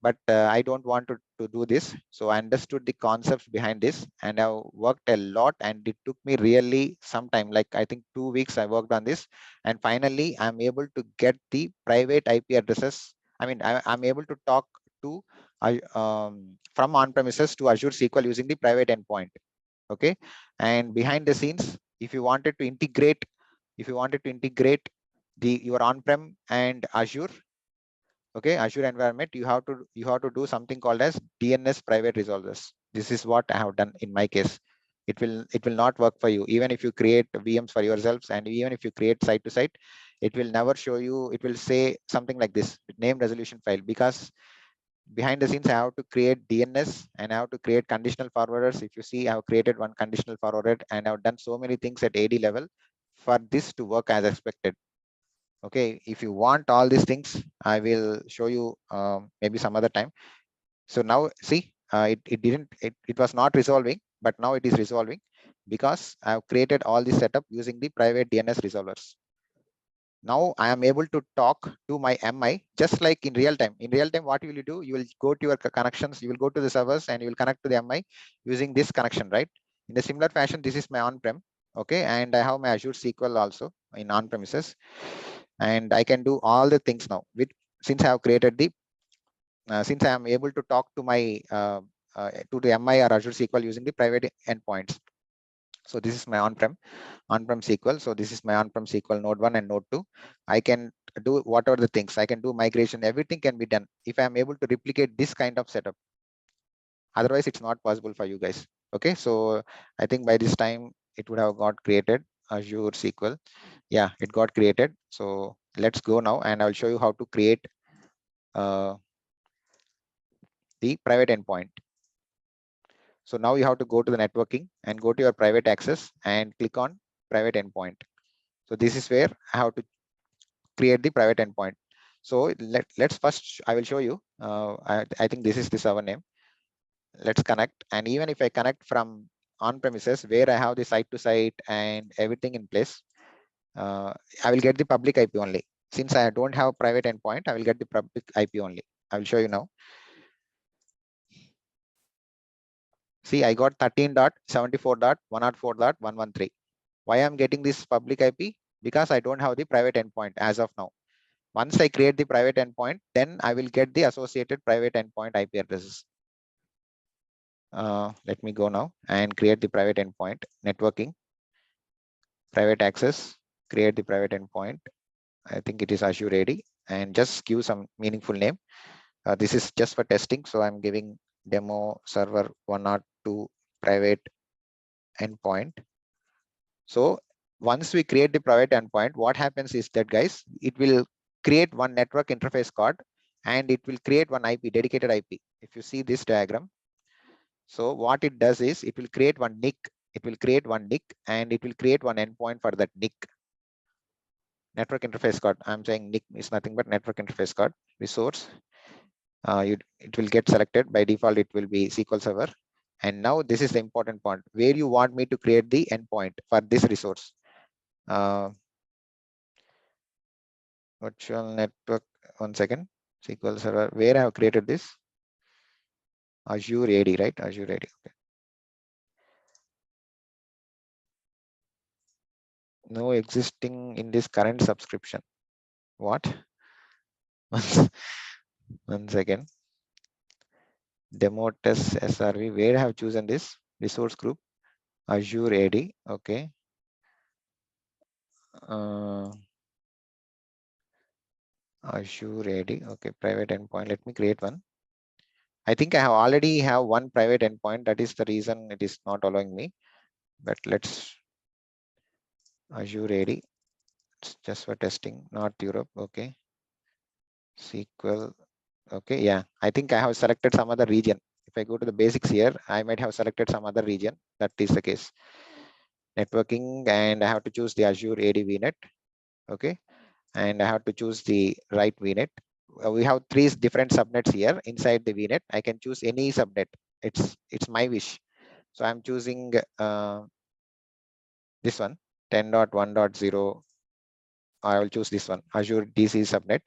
But I don't want to do this. So I understood the concepts behind this, and I worked a lot, and it took me really some time, like I think 2 weeks I worked on this. And finally, I'm able to get the private IP addresses. I mean, I'm able to talk to from on-premises to Azure SQL using the private endpoint. Okay. And behind the scenes, if you wanted to integrate your on-prem and Azure, okay, Azure environment, you have to do something called as DNS private resolvers. This is what I have done in my case. It will not work for you. Even if you create VMs for yourselves, and even if you create site to site, it will never show you. It will say something like this: name resolution file, because behind the scenes I have to create DNS and I have to create conditional forwarders. If you see, I have created one conditional forwarder, and I've done so many things at AD level for this to work as expected. Okay, if you want all these things, I will show you maybe some other time. So now see, it was not resolving, but now it is resolving because I have created all this setup using the private DNS resolvers. Now I am able to talk to my MI just like in real time. In real time, what will you do? You will go to your connections, you will go to the servers and you will connect to the MI using this connection, right? In a similar fashion, this is my on-prem. Okay, and I have my Azure SQL also in on-premises, and I can do all the things now with since I have created the since I am able to talk to my to the MI or Azure SQL using the private endpoints. So this is my on-prem SQL. So this is my on-prem SQL node 1 and node 2. I can do whatever the things. I can do migration. Everything can be done if I am able to replicate this kind of setup. Otherwise, it's not possible for you guys. Okay, so I think by this time it would have got created Azure SQL. Yeah, it got created. So let's go now, and I'll show you how to create the private endpoint. So now you have to go to the networking and go to your private access and click on private endpoint. So this is where I have to create the private endpoint. So let's first, I will show you. I think this is the server name. Let's connect. And even if I connect from on premises where I have the site to site and everything in place, I will get the public IP only. Since I don't have private endpoint, I will get the public IP only. I will show you now. See, I got 13.74.104.113. Why I'm getting this public IP? Because I don't have the private endpoint as of now. Once I create the private endpoint, then I will get the associated private endpoint IP addresses. Let me go now and create the private endpoint. Networking, private access, create the private endpoint. I think it is Azure AD, and just give some meaningful name. This is just for testing, so I'm giving demo server 102 private endpoint. So once we create the private endpoint, what happens is that, guys, it will create one network interface card and it will create one IP, dedicated IP. If you see this diagram, so what it does is it will create one NIC, it will create one NIC and it will create one endpoint for that NIC. Network interface card. I'm saying NIC is nothing but network interface card resource. It will get selected by default. It will be SQL Server. And now this is the important point where you want me to create the endpoint for this resource. Virtual network, 1 second, SQL Server, where I have created this, Azure AD, right? Azure AD, okay. No existing in this current subscription. What? 1 second. Demo test SRV, where I have chosen this resource group, Azure AD, okay. Azure AD, okay, private endpoint. Let me create one. I think I have already have one private endpoint. That is the reason it is not allowing me. But let's Azure AD. It's just for testing, North Europe. Okay. SQL. Okay. Yeah. I think I have selected some other region. If I go to the basics here, I might have selected some other region. That is the case. Networking, and I have to choose the Azure AD VNet. Okay. And I have to choose the right VNet. We have 3 different subnets here inside the VNet. I can choose any subnet. It's my wish. So I'm choosing this one, 10.1.0. I will choose this one, Azure DC subnet.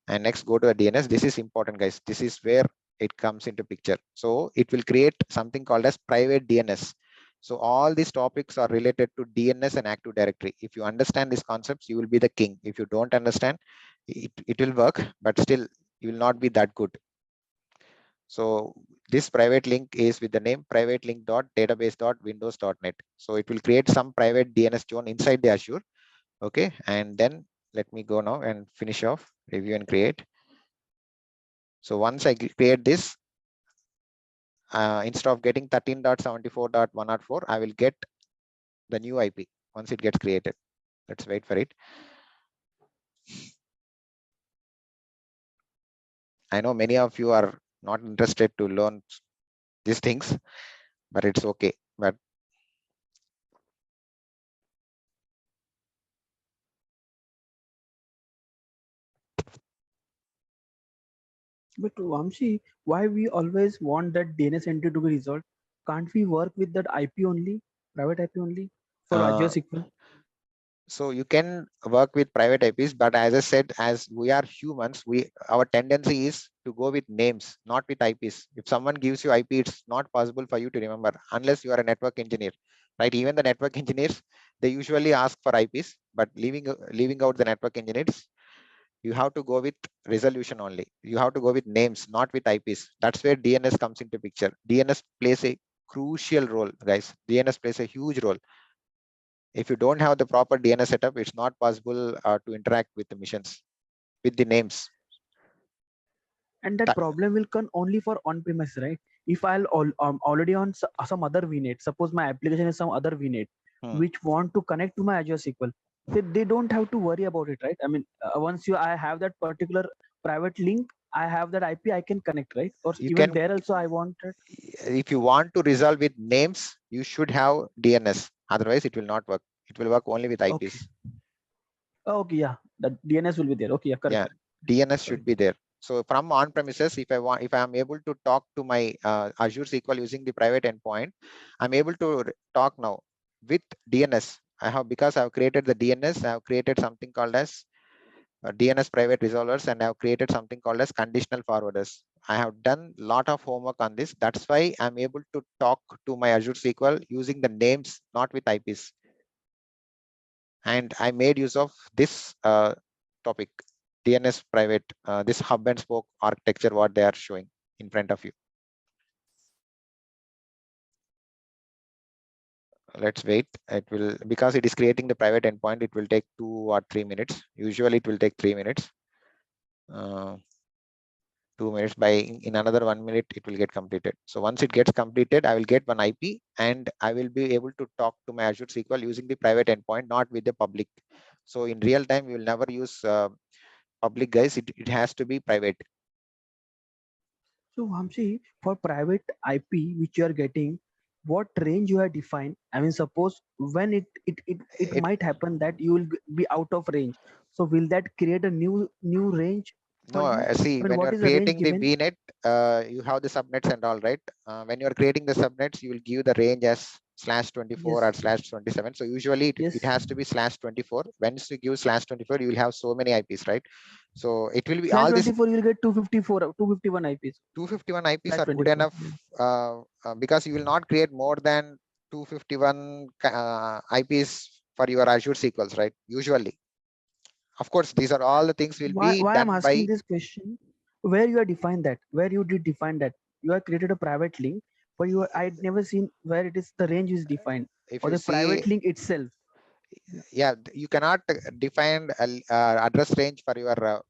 And next, go to the DNS. This is important, guys. This is where it comes into picture. So it will create something called as private DNS. So all these topics are related to DNS and Active Directory. If you understand these concepts, you will be the king. If you don't understand, it will work, but still you will not be that good. So this private link is with the name private link.database.windows.net. So it will create some private DNS zone inside the Azure. Okay, and then let me go now and finish off, review and create. So once I create this, instead of getting 13.74.104, I will get the new IP once it gets created. Let's wait for it. I know many of you are not interested to learn these things, but it's okay. But
But Vamshi, why we always want that DNS entry to be resolved? Can't we work with that IP only, private IP only for Azure
Uh,
SQL?
so you can work with private IPs, but as I said, as we are humans, our tendency is to go with names, not with IPs. If someone gives you IP, it's not possible for you to remember unless you are a network engineer, right? Even the network engineers, they usually ask for IPs, but leaving out the network engineers, you have to go with resolution only. You have to go with names, not with IPs. That's where DNS comes into picture. DNS plays a crucial role, guys. DNS plays a huge role. If you don't have the proper DNS setup, it's not possible to interact with the missions, with the names.
And that problem will come only for on-premise, right? If already on some other VNet, suppose my application is some other VNet, which want to connect to my Azure SQL, they don't have to worry about it, right? I mean, once I have that particular private link, I have that IP, I can connect, right? Or
You
even
can,
there also I want it.
if you want to resolve with names, you should have DNS. Otherwise, it will not work. It will work only with
Okay.
IPs.
Okay, yeah, that DNS will be there. Okay, yeah, correct.
Yeah, DNS should
Correct.
be there. So from on-premises, if I am able to talk to my Azure SQL using the private endpoint, I'm able to talk now with DNS. Because I have created the DNS, I have created something called as DNS private resolvers, and I have created something called as conditional forwarders. I have done a lot of homework on this. That's why I'm able to talk to my Azure SQL using the names, not with IPs. And I made use of this topic, DNS private, this hub and spoke architecture, what they are showing in front of you. Let's wait. It will, because it is creating the private endpoint, it will take 2 or 3 minutes. Usually it will take 3 minutes. 2 minutes. By in another 1 minute it will get completed. So once it gets completed, I will get one IP and I will be able to talk to my Azure SQL using the private endpoint, not with the public. So in real time, we will never use public, guys. It has to be private.
So Vamshi, for private IP which you are getting, what range you have defined? I mean, suppose when it
It,
might happen that you will be out of range. So will that create a new range for
no,
you?
see,
I mean,
when you
what
are
is the range
creating the
given?
VNet, you have the subnets and all, right? When you are creating the subnets, you will give the range as /24 or
Yes,
/27. So usually it
yes.
has to be /24. Once you give /24, you will have so many IPs, right? So it will be
Slash
all this
24, you will get 254, 251 IPs.
251 IPs
Slash
are good
24.
enough because you will not create more than 251 IPs for your Azure SQLs, right? Usually, of course, these are all the things will be
Why I'm
done
asking
by.
this question? Where you are defined that? Where you did define that? You have created a private link, but I'd never seen where it is the range is defined
If
or
you
the
see,
private link itself. Yeah.
yeah, you cannot define address range for your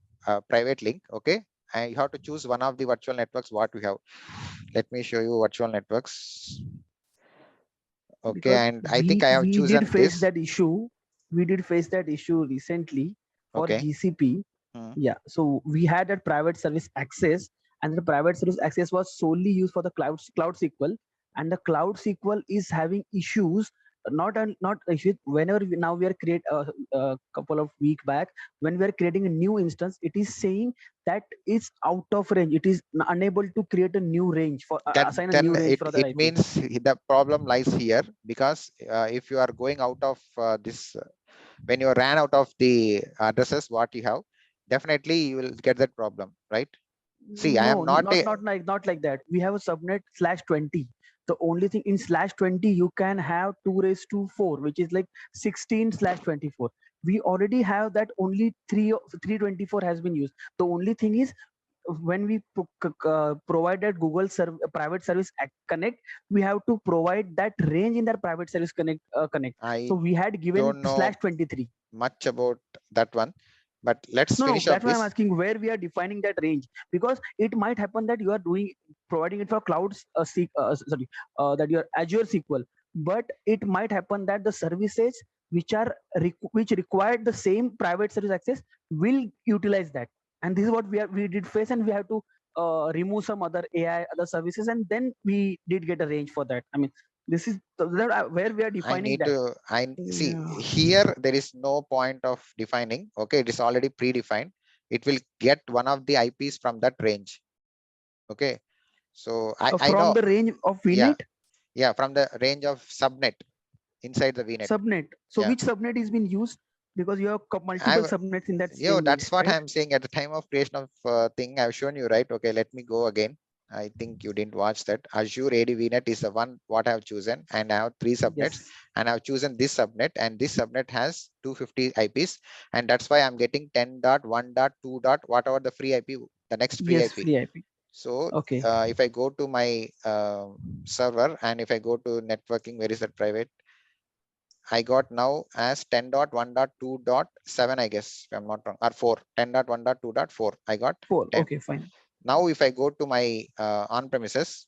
private link. Okay, and you have to choose one of the virtual networks what we have. Let me show you virtual networks. Okay,
Because
and I think
we
I have
we did
chosen
face
this.
that issue. We did face that issue recently for
Okay.
GCP. Yeah, so we had a private service access, and the private service access was solely used for the cloud SQL, and the cloud SQL is having issues. Not issues whenever now we are create a couple of week back when we are creating a new instance, it is saying that it's out of range. It is unable to create a new range for assign a
Then
new range for that
it
IP.
means the problem lies here, because if you are going out of this when you ran out of the addresses what you have, definitely you will get that problem, right? See, I
No,
am not a,
not like that. We have a subnet /20. The only thing in /20 you can have 2 raised to 4, which is like 16/24. We already have that. Only 324 has been used. The only thing is when we provided Google private service connect, we have to provide that range in that private service connect.
I
So we had given
don't know
/23.
much about that one, but let's
No,
finish up
that's why I'm
this.
asking where we are defining that range, because it might happen that you are providing it for clouds, that your Azure SQL, but it might happen that the services which required the same private service access will utilize that, and this is what we did face, and we have to remove some other AI other services, and then we did get a range for that. I mean, this is where we are
I
defining
need
that.
to, I see
Yeah.
here, there is no point of defining. Okay, it is already predefined. It will get one of the IPs from that range. Okay. So I
from
know,
the range of
yeah,
VNet,
yeah, from the range of subnet inside the VNet.
subnet. So
Yeah.
which subnet is being used? Because you have multiple subnets in that same
That's
VNet,
what
right?
I'm saying at the time of creation of thing. I've shown you, right? Okay, let me go again. I think you didn't watch that. Azure AD VNet is the one what I've chosen, and I have 3 subnets,
Yes.
and I've chosen this subnet, and this subnet has 250 IPs, and that's why I'm getting 10.1.2. Whatever the free IP, the next free
Yes,
IP.
free IP.
So
Okay.
if I go to my server, and if I go to networking, where is that private? I got now as 10.1.2.7, I guess, if I'm not wrong, or 4, 10.1.2.4. I got
4.
10.
Okay, fine.
Now, if I go to my on-premises,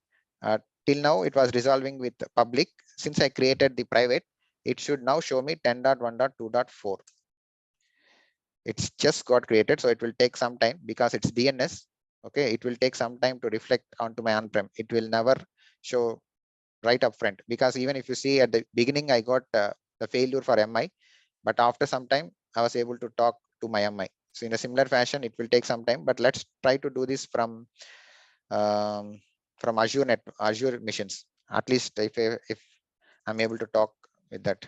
till now it was resolving with public. Since I created the private, it should now show me 10.1.2.4. It's just got created, so it will take some time because it's DNS. Okay, it will take some time to reflect onto my on-prem. It will never show right up front, because even if you see at the beginning, I got the failure for MI, but after some time I was able to talk to my MI. So in a similar fashion, it will take some time, but let's try to do this from Azure missions. At least if I'm able to talk with that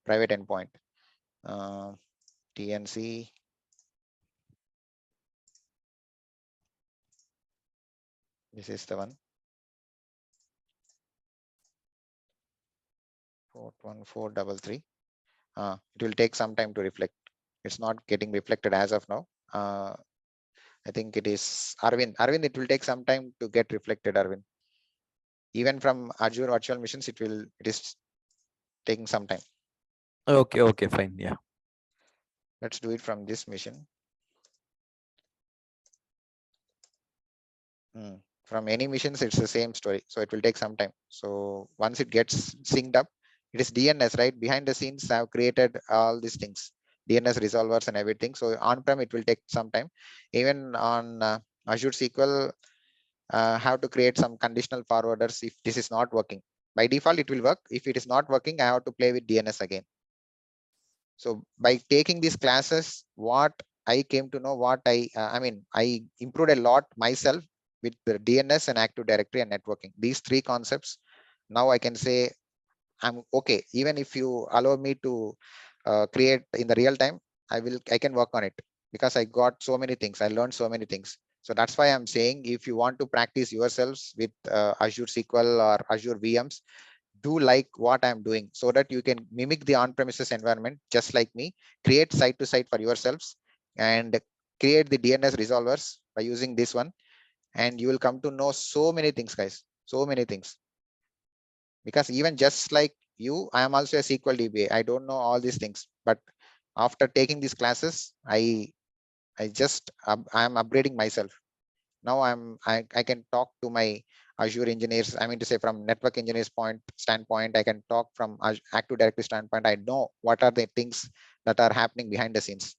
private endpoint, TNC. This is the one. 41433. It will take some time to reflect. It's not getting reflected as of now. I think it is Arvind. Arvind, it will take some time to get reflected, Arvind. Even from Azure virtual machines, it is taking some time.
Okay, okay, fine. Yeah.
Let's do it from this mission. From any missions, it's the same story. So it will take some time. So once it gets synced up, it is DNS, right? Behind the scenes, I've created all these things, DNS resolvers and everything. So on-prem, it will take some time. Even on Azure SQL, have to create some conditional forwarders if this is not working. By default, it will work. If it is not working, I have to play with DNS again. So by taking these classes, what I came to know, I improved a lot myself with the DNS and Active Directory and networking. These 3 concepts, now I can say I'm okay. Even if you allow me to create in the real time, I can work on it, because I got so many things. I learned so many things. So that's why I'm saying, if you want to practice yourselves with Azure SQL or Azure VMs, do like what I'm doing, so that you can mimic the on-premises environment just like me, create site to site for yourselves, and create the DNS resolvers by using this one. And you will come to know so many things, guys, so many things. Because even just like you, I am also a SQL DBA. I don't know all these things, but after taking these classes, I am upgrading myself. Now I can talk to my Azure engineers. I mean to say, from network engineers standpoint, I can talk from Active Directory standpoint. I know what are the things that are happening behind the scenes.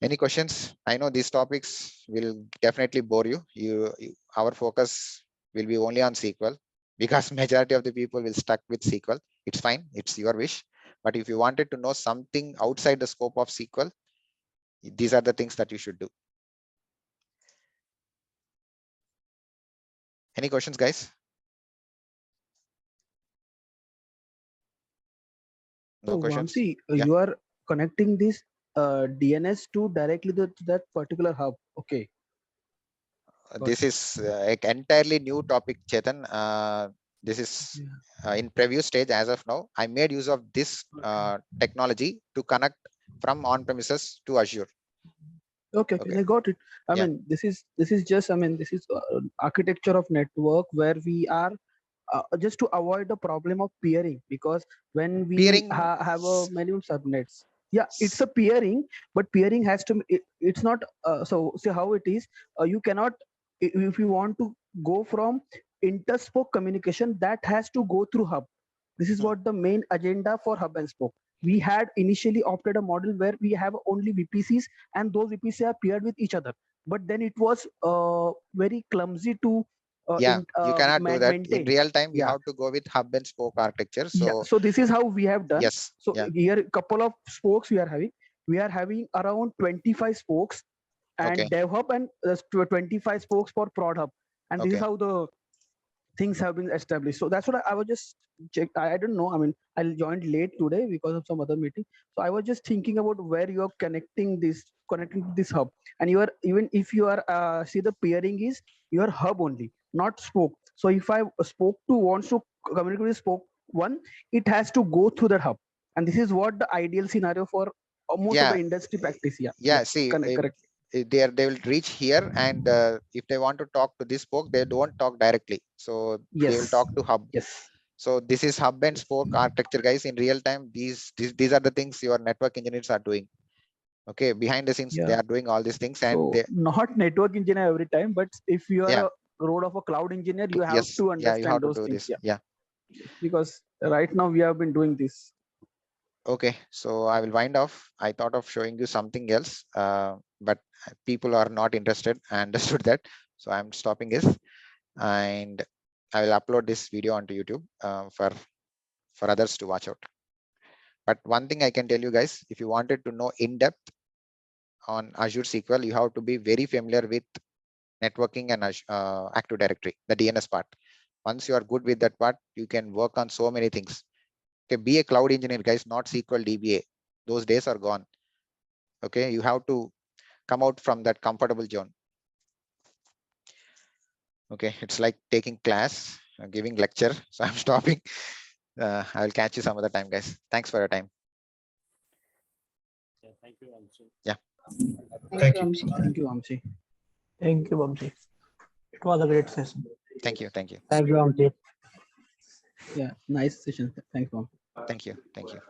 Any questions? I know these topics will definitely bore you. Our focus will be only on SQL, because majority of the people will stuck with SQL. It's fine. It's your wish. But if you wanted to know something outside the scope of SQL, these are the things that you should do. Any questions, guys? No
So
questions?
Vamsi,
Yeah.
you are connecting this DNS to directly to that particular hub. Okay. Got
This
it.
is an entirely new topic, Chetan. This is
Yeah.
in preview stage as of now. I made use of this technology to connect from on-premises to Azure.
Okay,
Okay.
I got it. I
Yeah.
mean, this is just, I mean, this is architecture of network where we are just to avoid the problem of peering, because when we
Peering.
have a minimum subnets, yeah, it's a peering, but peering has to, it's not, so see how it is, you cannot, if you want to go from inter-spoke communication, that has to go through hub. This is what the main agenda for hub and spoke. We had initially opted a model where we have only VPCs, and those VPCs are paired with each other. But then it was very clumsy to
Yeah, you cannot do that in
maintain.
real time. You
Yeah,
have to go with hub and spoke architecture.
yeah.
So
So this is how we have done.
yes,
So
yeah.
here couple of spokes we are having. We are having around 25 spokes, and
Okay.
dev hub, and 25 spokes for prod hub. And this is
Okay.
how the things have been established. So that's what I was just check. I don't know. I mean, I joined late today because of some other meeting. So I was just thinking about where you are connecting to this hub. And you are, even if you are see the peering is your hub only, not spoke. So if I spoke to wants to communicate with spoke one, it has to go through that hub. And this is what the ideal scenario for most of
Yeah.
the industry practice. Yeah.
Yeah. See,
Correct.
they will reach here, and if they want to talk to this spoke, they don't talk directly. So they will
Yes.
talk to hub.
Yes.
So this is hub and spoke architecture, guys. In real time, these are the things your network engineers are doing. Okay, behind the scenes, they
Yeah.
are doing all these things, and
So
they,
not network engineer every time, but if you are
yeah,
a role of a cloud engineer, you have
yes,
to
yeah, you have
understand
to
those
do
things.
this.
Yeah.
Yeah.
Because right now we have been doing this.
Okay, so I will wind off. I thought of showing you something else, but people are not interested. I understood that, so I'm stopping this, and I will upload this video onto YouTube for others to watch out. But one thing I can tell you guys, if you wanted to know in depth on Azure SQL, you have to be very familiar with networking and Active Directory, the DNS part. Once you are good with that part, you can work on so many things. Okay, be a cloud engineer, guys, not SQL DBA. Those days are gone. Okay, you have to come out from that comfortable zone. Okay, it's like taking class, giving lecture. So I'm stopping. I will catch you some other time, guys. Thanks for your time.
Yeah, thank you, Vamsi.
Yeah.
Thank you.
Thank you, Amsi.
Thank you, Vamsi. It was a great session.
Thank you. Thank you.
Thank you, Vamsi.
Yeah, nice session. Thanks, Mom.
Thank you. Thank you.